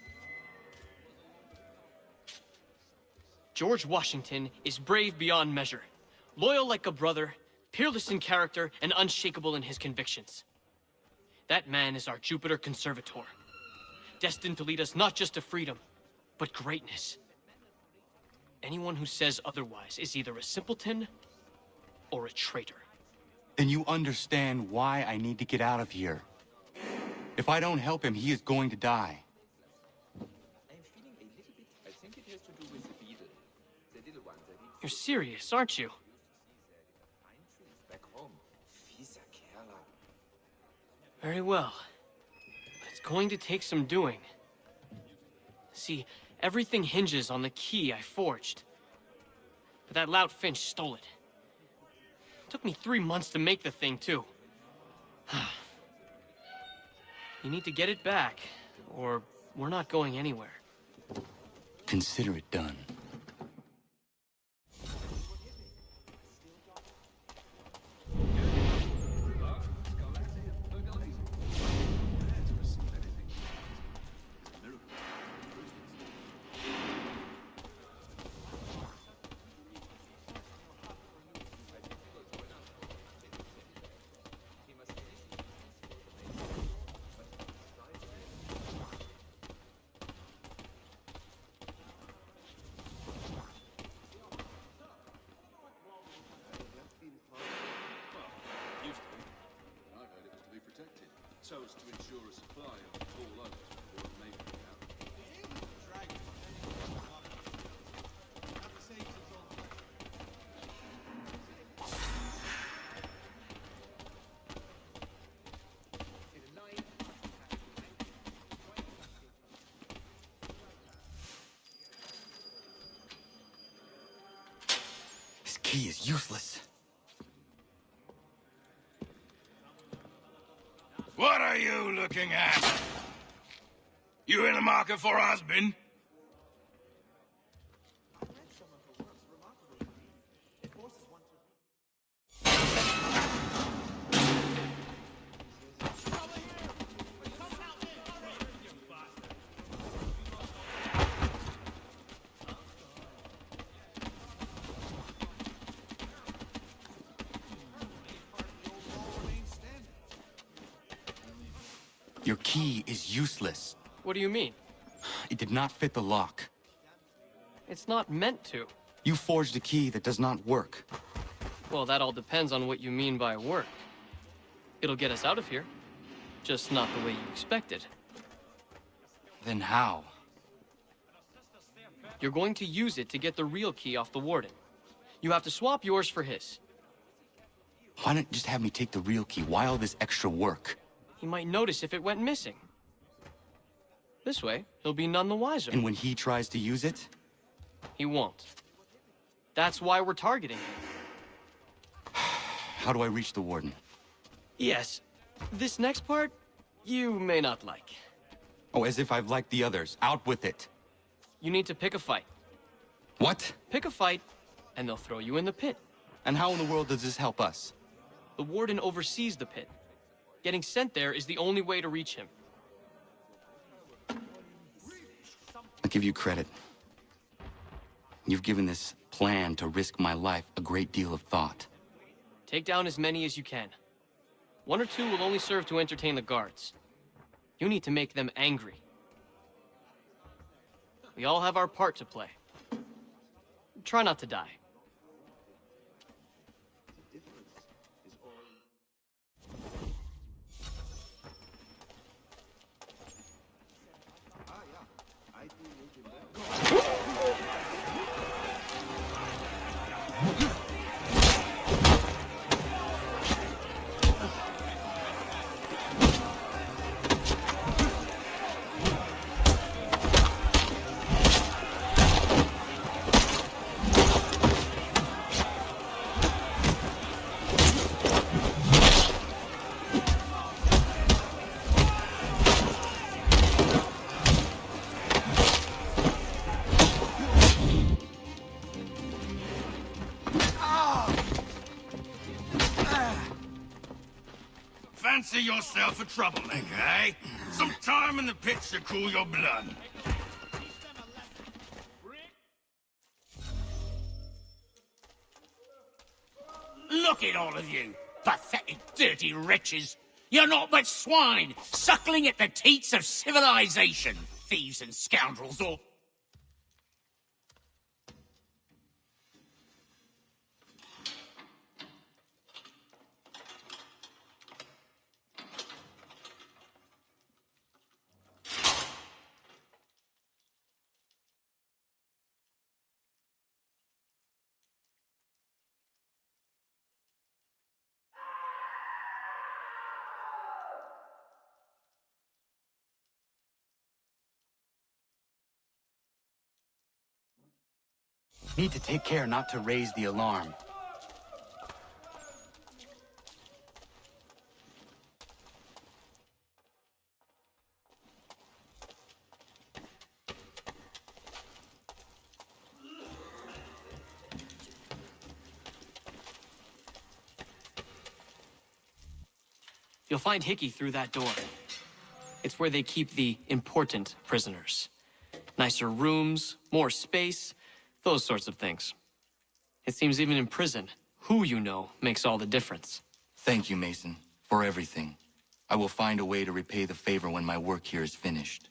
George Washington is brave beyond measure, loyal like a brother, peerless in character, and unshakable in his convictions. That man is our Jupiter Conservator, destined to lead us not just to freedom, but greatness. Anyone who says otherwise is either a simpleton or a traitor. Then you understand why I need to get out of here. If I don't help him, he is going to die. You're serious, aren't you? Very well. But it's going to take some doing. See, everything hinges on the key I forged. But that lout Finch stole it. Took me 3 months to make the thing, too. You need to get it back, or we're not going anywhere. Consider it done. So as to ensure a supply of all oaks before the main This key is useless. What are you looking at? You in the market for a husband? Your key is useless. What do you mean? It did not fit the lock. It's not meant to. You forged a key that does not work. Well, that all depends on what you mean by work. It'll get us out of here. Just not the way you expected. Then how? You're going to use it to get the real key off the warden. You have to swap yours for his. Why not just have me take the real key? Why all this extra work? He might notice if it went missing. This way, he'll be none the wiser. And when he tries to use it? He won't. That's why we're targeting him. How do I reach the warden? Yes. This next part, you may not like. Oh, as if I've liked the others. Out with it. You need to pick a fight. What? Pick a fight, and they'll throw you in the pit. And how in the world does this help us? The warden oversees the pit. Getting sent there is the only way to reach him. I'll give you credit. You've given this plan to risk my life a great deal of thought. Take down as many as you can. 1 or 2 will only serve to entertain the guards. You need to make them angry. We all have our part to play. Try not to die. Fancy yourself a troublemaker, eh? Some time in the pit should cool your blood. Look at all of you! Pathetic, dirty wretches! You're not but swine, suckling at the teats of civilization! Thieves and scoundrels all... Need to take care not to raise the alarm. You'll find Hickey through that door. It's where they keep the important prisoners. Nicer rooms, more space, those sorts of things. It seems even in prison, who you know makes all the difference. Thank you, Mason, for everything. I will find a way to repay the favor when my work here is finished.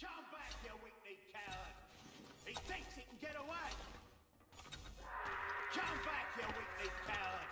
Come back, you weak-kneed coward! He thinks he can get away! Come back, you weak-kneed coward!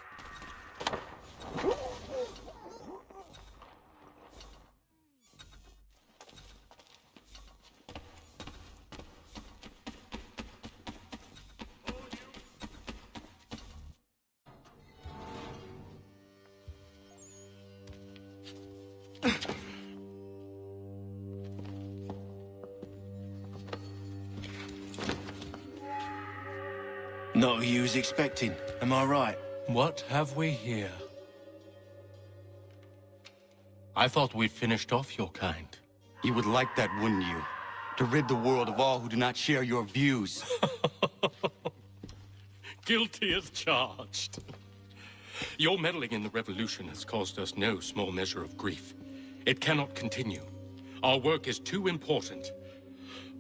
Not who you was expecting, am I right? What have we here? I thought we'd finished off your kind. You would like that, wouldn't you? To rid the world of all who do not share your views. Guilty as charged. Your meddling in the revolution has caused us no small measure of grief. It cannot continue. Our work is too important.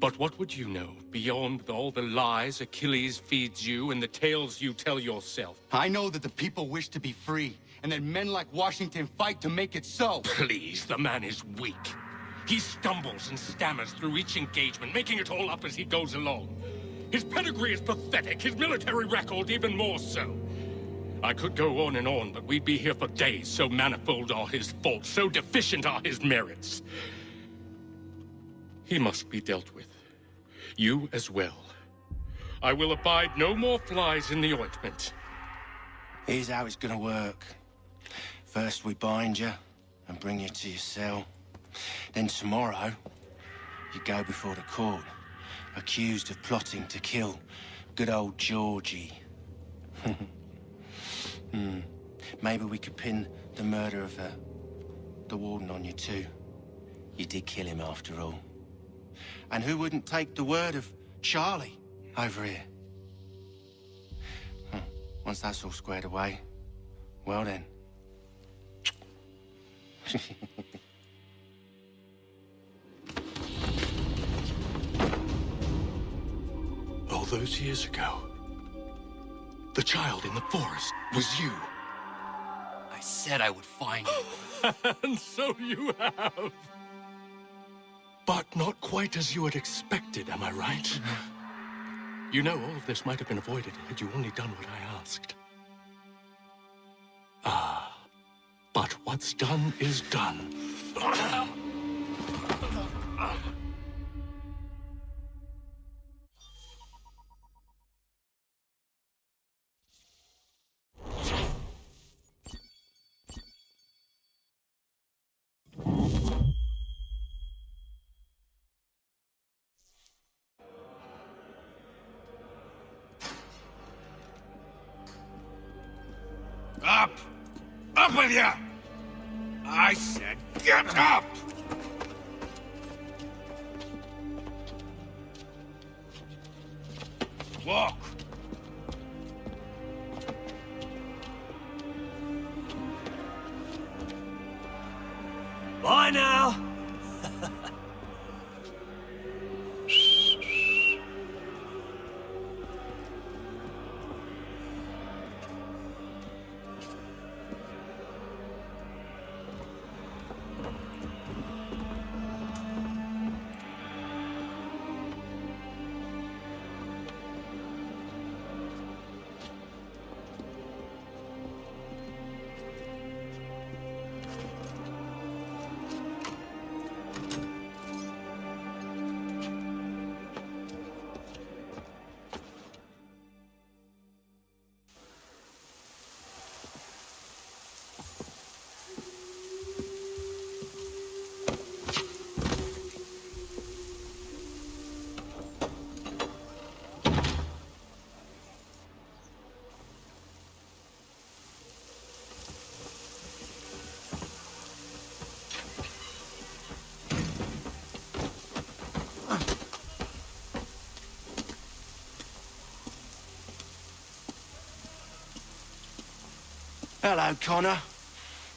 But what would you know, beyond all the lies Achilles feeds you and the tales you tell yourself? I know that the people wish to be free, and that men like Washington fight to make it so. Please, the man is weak. He stumbles and stammers through each engagement, making it all up as he goes along. His pedigree is pathetic, his military record even more so. I could go on, but we'd be here for days, so manifold are his faults, so deficient are his merits. He must be dealt with. You as well. I will abide no more flies in the ointment. Here's how it's gonna work. First we bind you and bring you to your cell. Then tomorrow, you go before the court, accused of plotting to kill good old Georgie. Maybe we could pin the murder of the warden on you too. You did kill him after all. And who wouldn't take the word of Charlie over here? Once that's all squared away, well then. All those years ago, the child in the forest was you. I said I would find you. And so you have. But not quite as you had expected, am I right? You know, all of this might have been avoided had you only done what I asked. Ah, but what's done is done. Up! Up with you! I said get up! Walk! Bye now! Hello, Connor.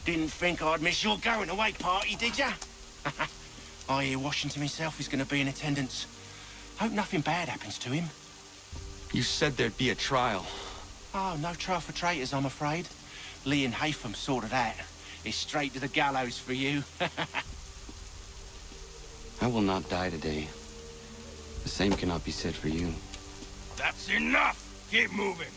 Didn't think I'd miss your going away party, did ya? I hear Washington himself is going to be in attendance. Hope nothing bad happens to him. You said there'd be a trial. Oh, no trial for traitors, I'm afraid. Lee and Haytham sorted that. It's straight to the gallows for you. I will not die today. The same cannot be said for you. That's enough! Keep moving!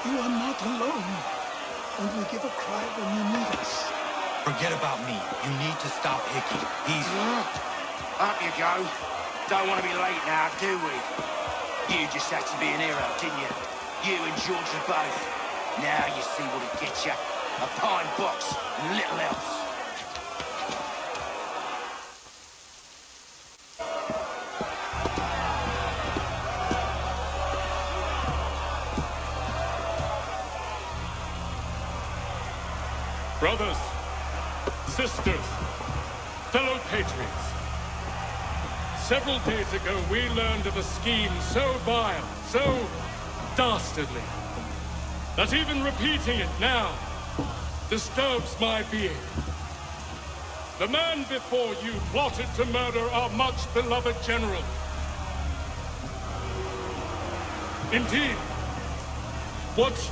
You are not alone. Only give a cry when you need us. Forget about me. You need to stop Hickey. He's... Up you go. Don't want to be late now, do we? You just had to be an hero, didn't you? You and George are both. Now you see what it gets you. A pine box and little else. Brothers, sisters, fellow patriots. Several days ago, we learned of a scheme so vile, so dastardly, that even repeating it now disturbs my being. The man before you plotted to murder our much-beloved general. Indeed, what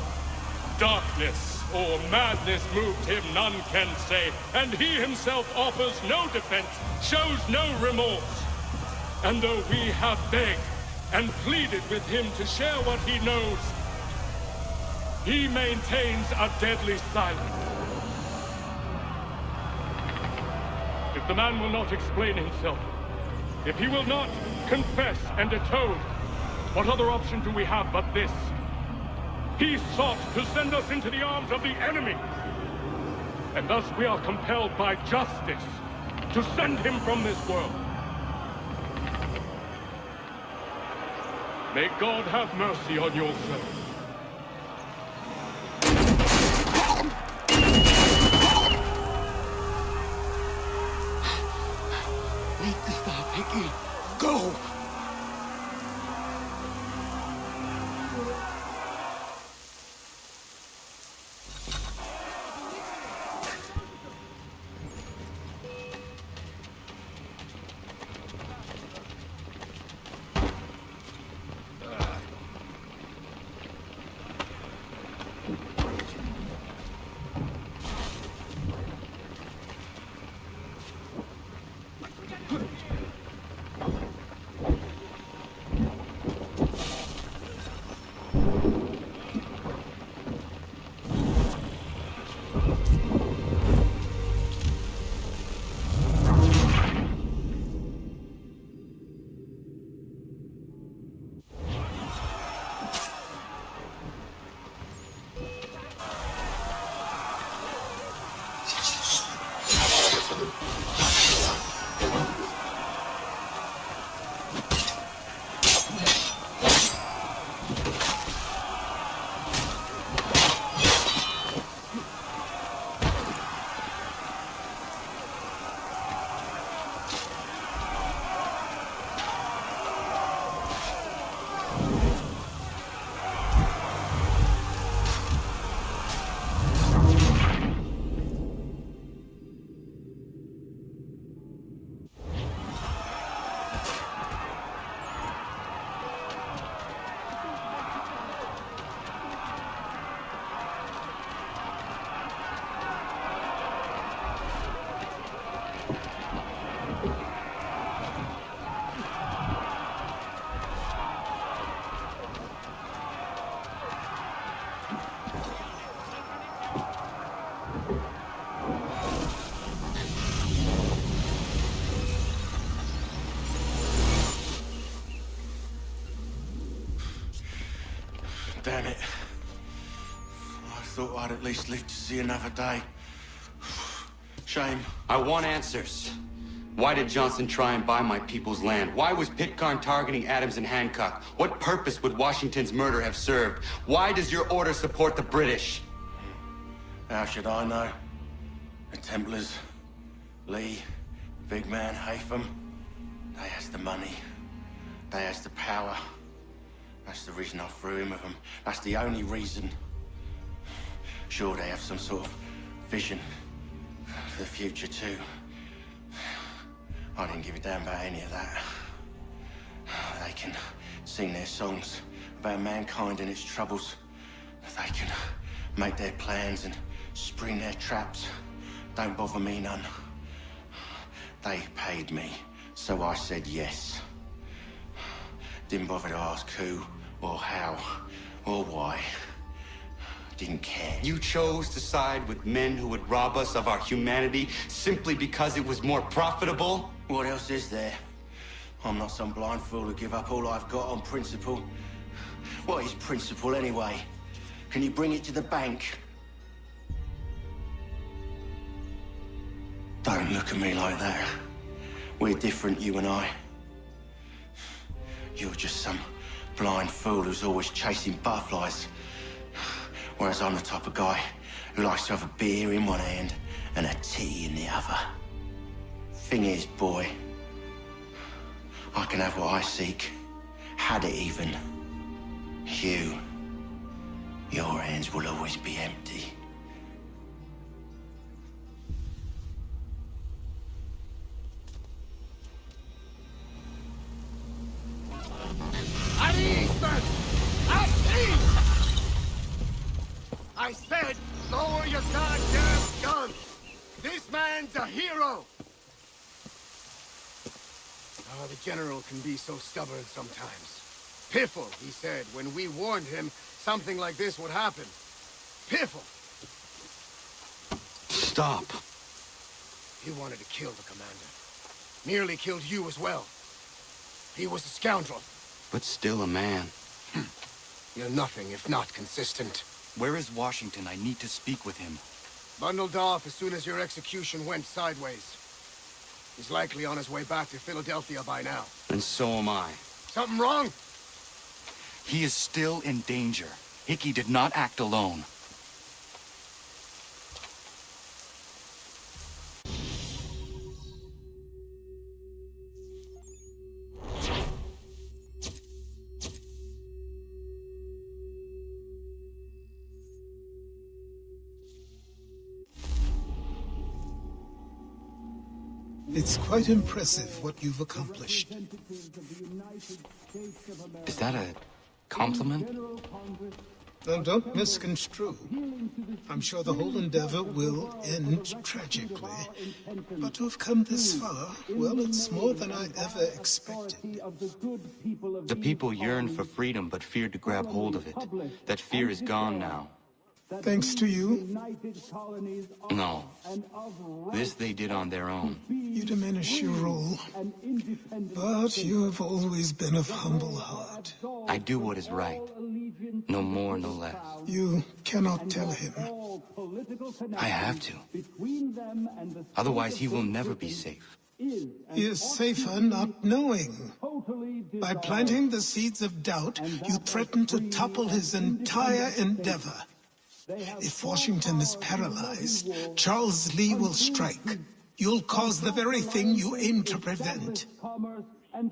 darkness or madness moved him, none can say, and he himself offers no defense, shows no remorse. And though we have begged and pleaded with him to share what he knows, he maintains a deadly silence. If the man will not explain himself, if he will not confess and atone, what other option do we have but this? He sought to send us into the arms of the enemy. And thus we are compelled by justice to send him from this world. May God have mercy on your soul. need to stop, Hickey. Go! Damn it. I thought I'd at least live to see another day. Shame. I want answers. Why did Johnson try and buy my people's land? Why was Pitcairn targeting Adams and Hancock? What purpose would Washington's murder have served? Why does your order support the British? How should I know? The Templars, Lee, the big man, Haytham, they has the money. They has the power. That's the reason I threw in with them. That's the only reason. Sure, they have some sort of vision for the future, too. I didn't give a damn about any of that. They can sing their songs about mankind and its troubles. They can make their plans and spring their traps. Don't bother me none. They paid me, so I said yes. Didn't bother to ask who, or how, or why. Didn't care. You chose to side with men who would rob us of our humanity simply because it was more profitable? What else is there? I'm not some blind fool to give up all I've got on principle. What is principle anyway? Can you bring it to the bank? Don't look at me like that. We're different, you and I. You're just some blind fool who's always chasing butterflies. Whereas I'm the type of guy who likes to have a beer in one hand and a tea in the other. Thing is, boy, I can have what I seek. Had it even. Your hands will always be empty. At ease, men! At ease! I said, lower your goddamn guns! This man's a hero! Oh, the General can be so stubborn sometimes. Piffle, he said, when we warned him something like this would happen. Piffle! Stop. He wanted to kill the commander. Nearly killed you as well. He was a scoundrel. But still a man. You're nothing if not consistent. Where is Washington? I need to speak with him. Bundled off as soon as your execution went sideways. He's likely on his way back to Philadelphia by now. And so am I. Something wrong? He is still in danger. Hickey did not act alone. It's quite impressive what you've accomplished. Is that a compliment? Now, don't misconstrue. I'm sure the whole endeavor will end tragically. But to have come this far, well, it's more than I ever expected. The people yearn for freedom but feared to grab hold of it. That fear is gone now. Thanks to you? No. This they did on their own. You diminish your role. But you have always been of humble heart. I do what is right. No more, no less. You cannot tell him. I have to. Otherwise, he will never be safe. He is safer not knowing. By planting the seeds of doubt, you threaten to topple his entire endeavor. If Washington is paralyzed, Charles Lee will strike. You'll cause the very thing you aim to prevent.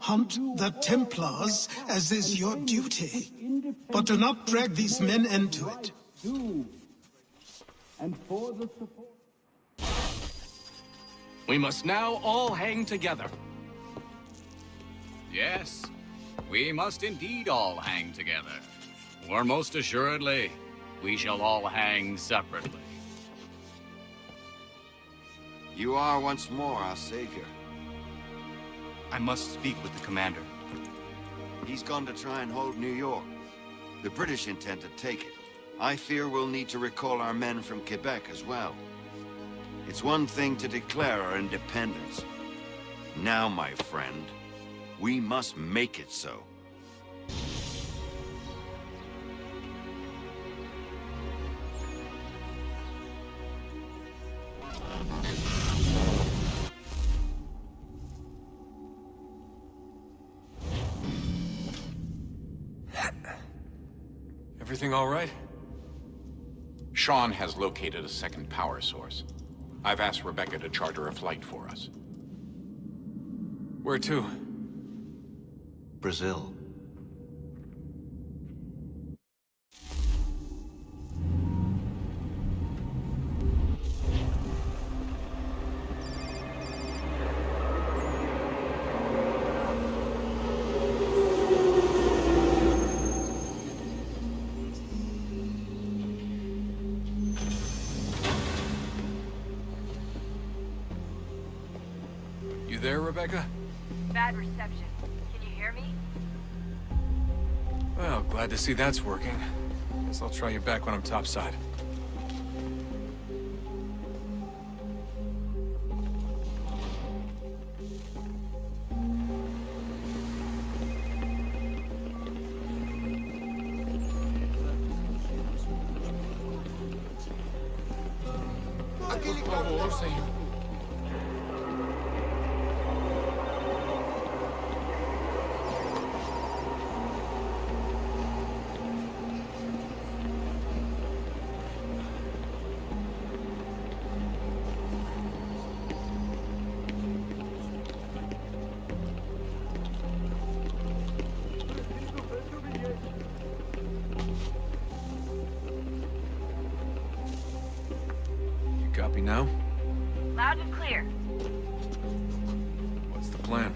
Hunt the Templars, as is your duty. But do not drag these men into it. We must now all hang together. Yes, we must indeed all hang together. Or most assuredly, we shall all hang separately. You are once more our savior. I must speak with the commander. He's gone to try and hold New York. The British intend to take it. I fear we'll need to recall our men from Quebec as well. It's one thing to declare our independence. Now, my friend, we must make it so. Everything all right? Sean has located a second power source. I've asked Rebecca to charter a flight for us. Where to? Brazil. You there, Rebecca? Bad reception. Can you hear me? Well, glad to see that's working. Guess I'll try you back when I'm topside. Por favor, señor. Copy now? Loud and clear. What's the plan?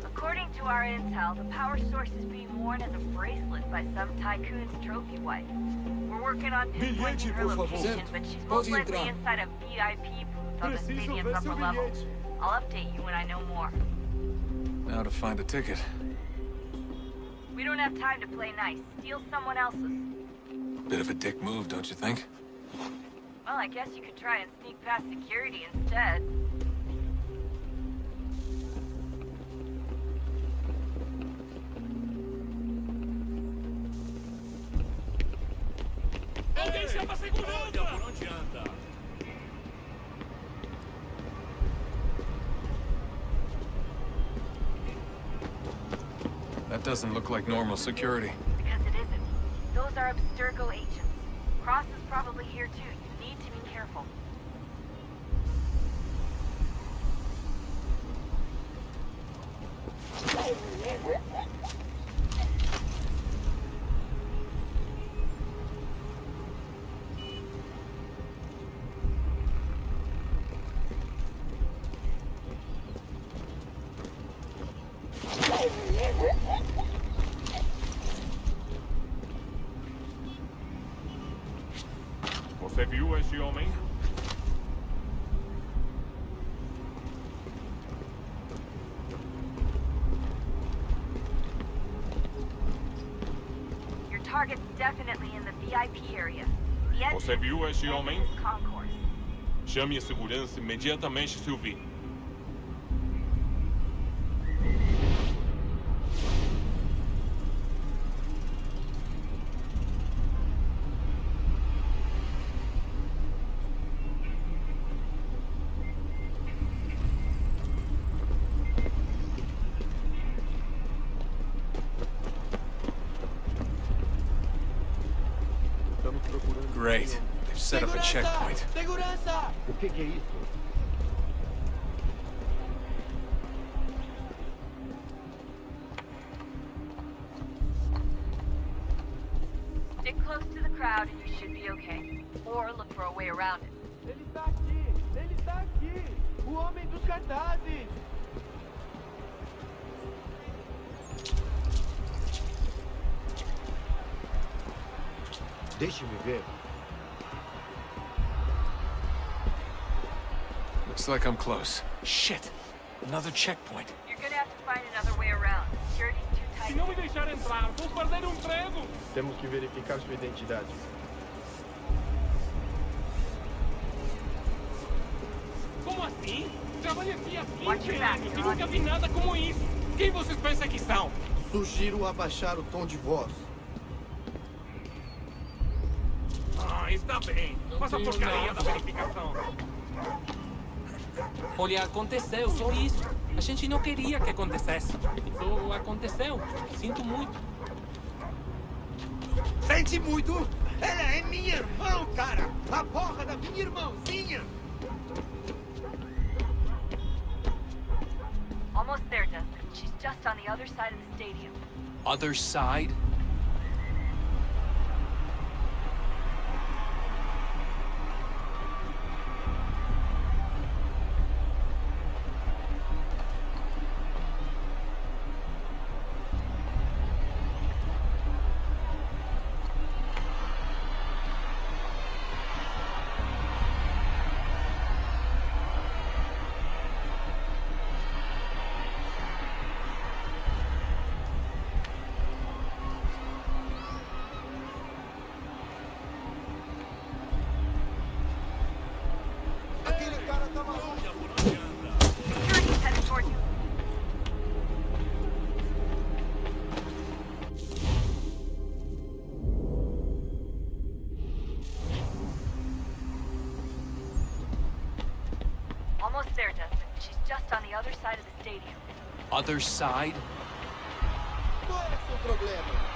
According to our intel, the power source is being worn as a bracelet by some tycoon's trophy wife. We're working on pinpointing her location, but she's most likely inside a VIP booth on the stadium's upper level. I'll update you when I know more. Now to find a ticket. We don't have time to play nice. Steal someone else's. Bit of a dick move, don't you think? Well, I guess you could try and sneak past security instead. That doesn't look like normal security. Because it isn't. Those are Abstergo agents. Cross is probably here too. You need to be careful. Você viu esse homem? Your target's definitely in the VIP area. The Você viu esse homem? concourse. Chame a segurança imediatamente se o vir. Great. They've set up a checkpoint. Segurança! O que é isso? Stick close to the crowd and you should be okay. Or look for a way around it. Ele está aqui! Ele está aqui! O homem dos cartazes! Deixe-me ver. Looks like I'm close. Shit! Another checkpoint. You're gonna have to find another way around. Security's too tight. Se não me deixar entrar, vou perder um emprego. Temos que verificar sua identidade. Como assim? Trabalho aqui há Watch 20 your back, anos e you're nunca vi nada como isso. Quem vocês pensam que são? Sugiro abaixar o tom de voz. Ah, está bem. Faça a porcaria da verificação. Olha, aconteceu, só isso. A gente não queria que acontecesse. Só aconteceu. Sinto muito. Sente muito? Ela é minha irmã, cara! A porra da minha irmãzinha! Almost there, Dustin. She's just on the other side of the stadium. Other side? Security's headed toward you. Almost there, Dustin. She's just on the other side of the stadium. Other side? Qual é o seu problema?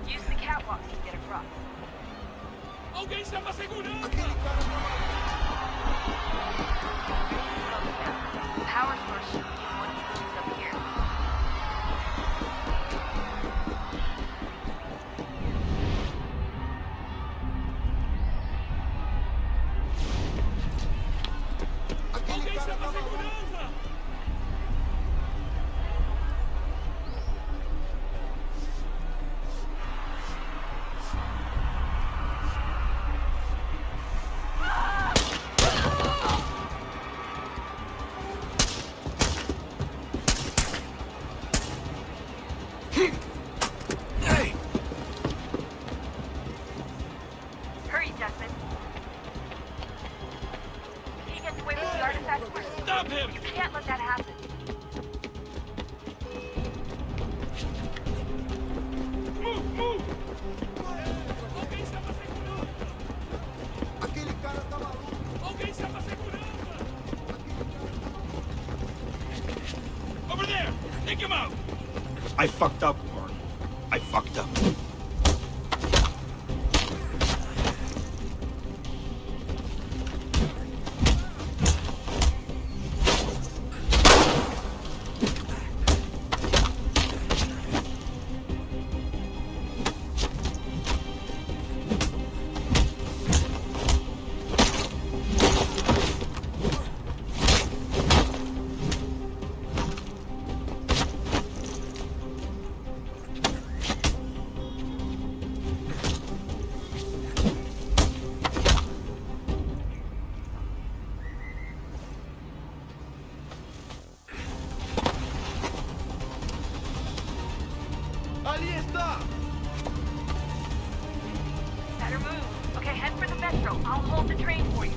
Use the catwalk to get across. Alguém chama a segurança! The power source should be in one of the rooms up here. Alguém chama a segurança! Take him out! I fucked up, Warren. I fucked up. Better move. Okay, head for the metro. I'll hold the train for you.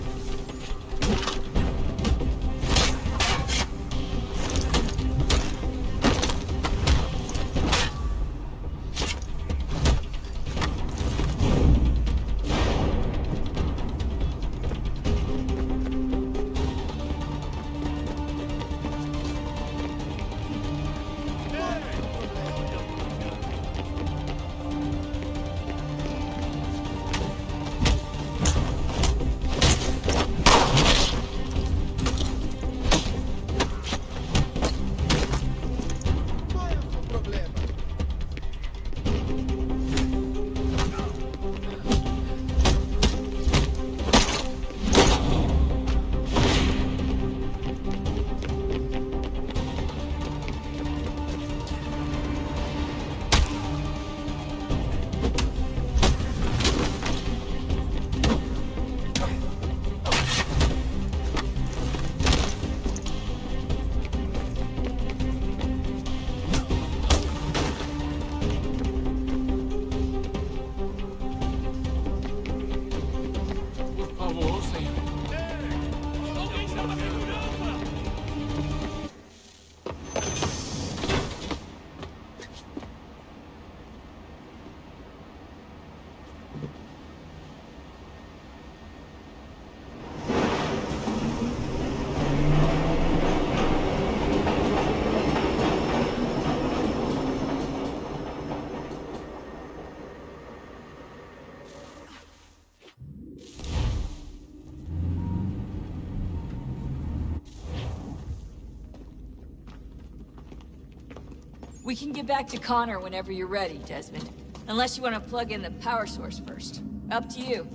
We can get back to Connor whenever you're ready, Desmond. Unless you want to plug in the power source first. Up to you.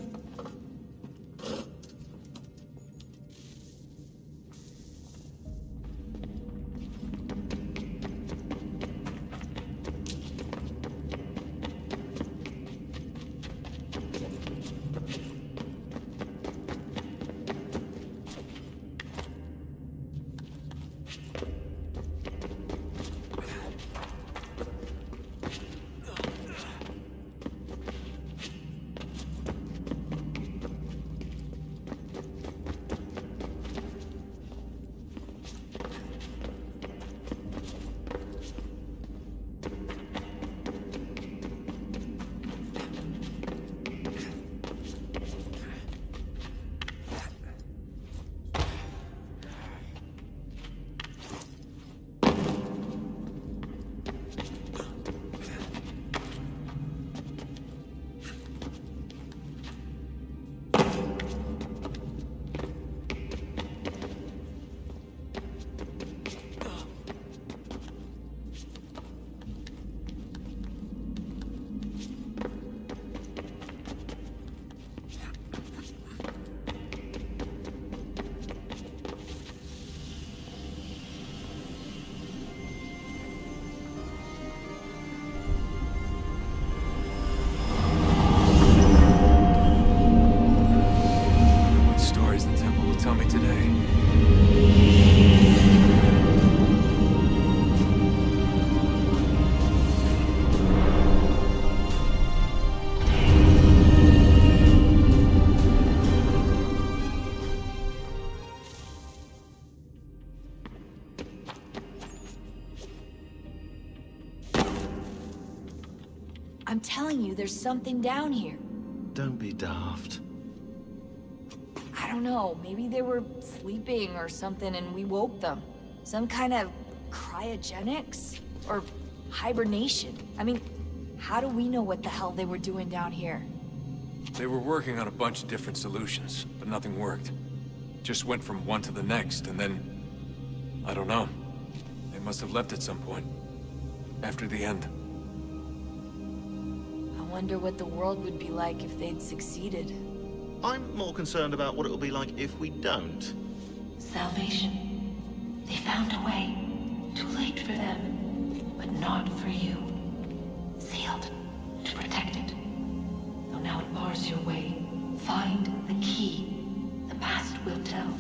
I'm telling you, there's something down here. Don't be daft. I don't know, maybe they were sleeping or something and we woke them. Some kind of cryogenics? Or hibernation? I mean, how do we know what the hell they were doing down here? They were working on a bunch of different solutions, but nothing worked. Just went from one to the next, and then... I don't know. They must have left at some point. After the end. I wonder what the world would be like if they'd succeeded. I'm more concerned about what it'll be like if we don't. Salvation. They found a way. Too late for them, but not for you. Sealed to protect it. Though now it bars your way. Find the key. The past will tell.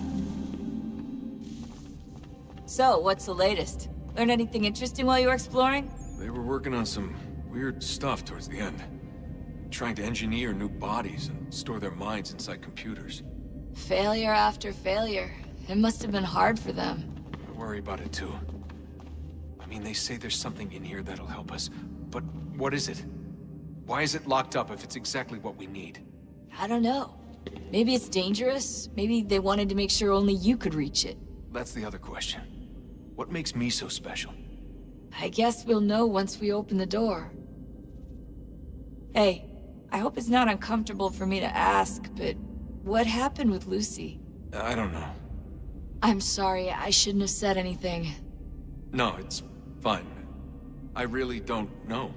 So, what's the latest? Learn anything interesting while you were exploring? They were working on some weird stuff towards the end. Trying to engineer new bodies and store their minds inside computers. Failure after failure. It must have been hard for them. I worry about it too. I mean, they say there's something in here that'll help us, but what is it? Why is it locked up if it's exactly what we need? I don't know. Maybe it's dangerous. Maybe they wanted to make sure only you could reach it. That's the other question. What makes me so special? I guess we'll know once we open the door. Hey, I hope it's not uncomfortable for me to ask, but what happened with Lucy? I don't know. I'm sorry, I shouldn't have said anything. No, it's fine. I really don't know.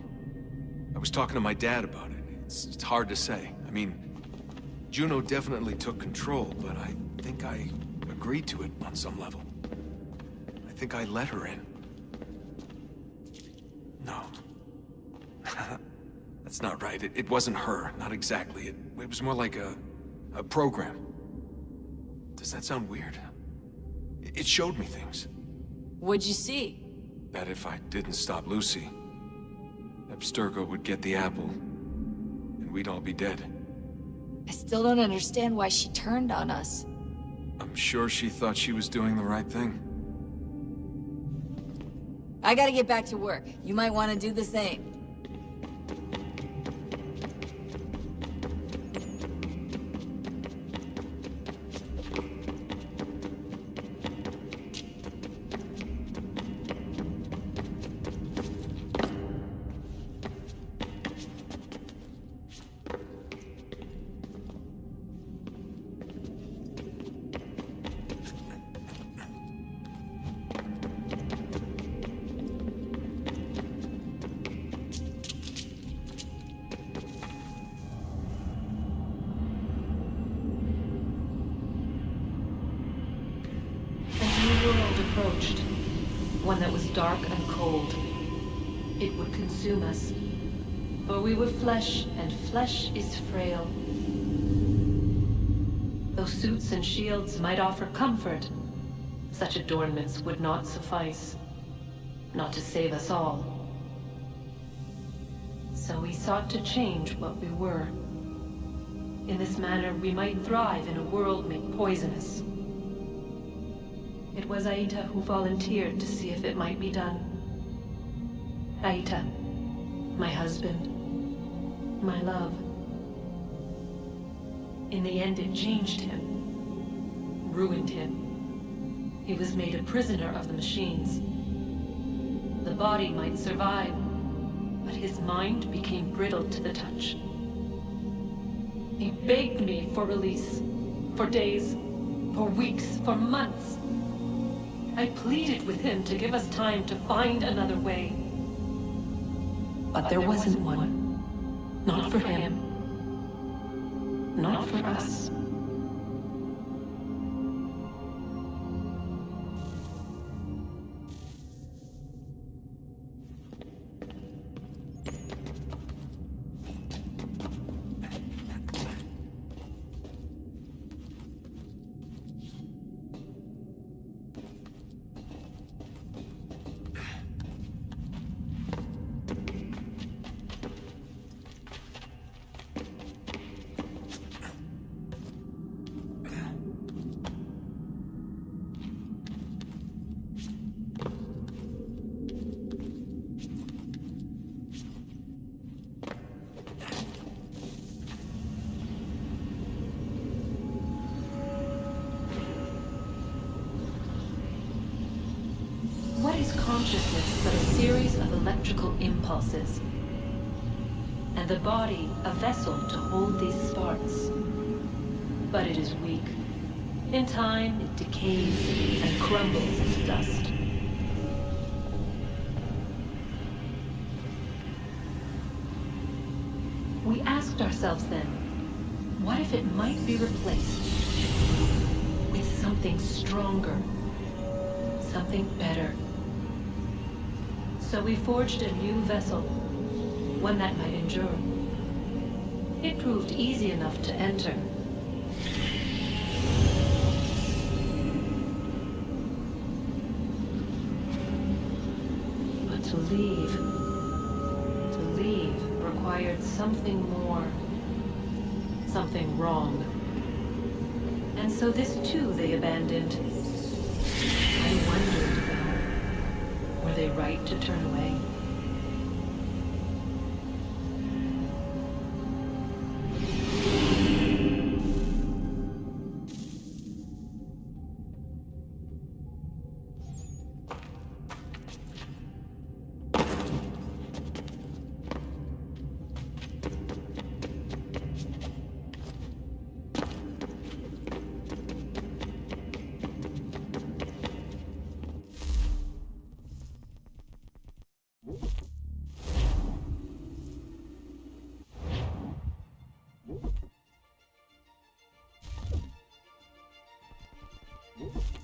I was talking to my dad about it. It's hard to say. I mean, Juno definitely took control, but I think I agreed to it on some level. I think I let her in. No. That's not right. It wasn't her. Not exactly. It was more like a program. Does that sound weird? It showed me things. What'd you see? That if I didn't stop Lucy, Abstergo would get the apple, and we'd all be dead. I still don't understand why she turned on us. I'm sure she thought she was doing the right thing. I gotta get back to work. You might want to do the same. Approached. One that was dark and cold. It would consume us. For we were flesh, and flesh is frail. Though suits and shields might offer comfort, such adornments would not suffice. Not to save us all. So we sought to change what we were. In this manner, we might thrive in a world made poisonous. It was Aita who volunteered to see if it might be done. Aita, my husband, my love. In the end, it changed him, ruined him. He was made a prisoner of the machines. The body might survive, but his mind became brittle to the touch. He begged me for release, for days, for weeks, for months. I pleaded with him to give us time to find another way. But there wasn't one. Not for him. Not for us. consciousness but a series of electrical impulses, and the body a vessel to hold these sparks. But it is weak. In time, it decays and crumbles into dust. We asked ourselves then, what if it might be replaced with something stronger, something better? So we forged a new vessel, one that might endure. It proved easy enough to enter. But to leave required something more, something wrong. And so this too they abandoned. I wondered, though, were they right to turn away? Whoop.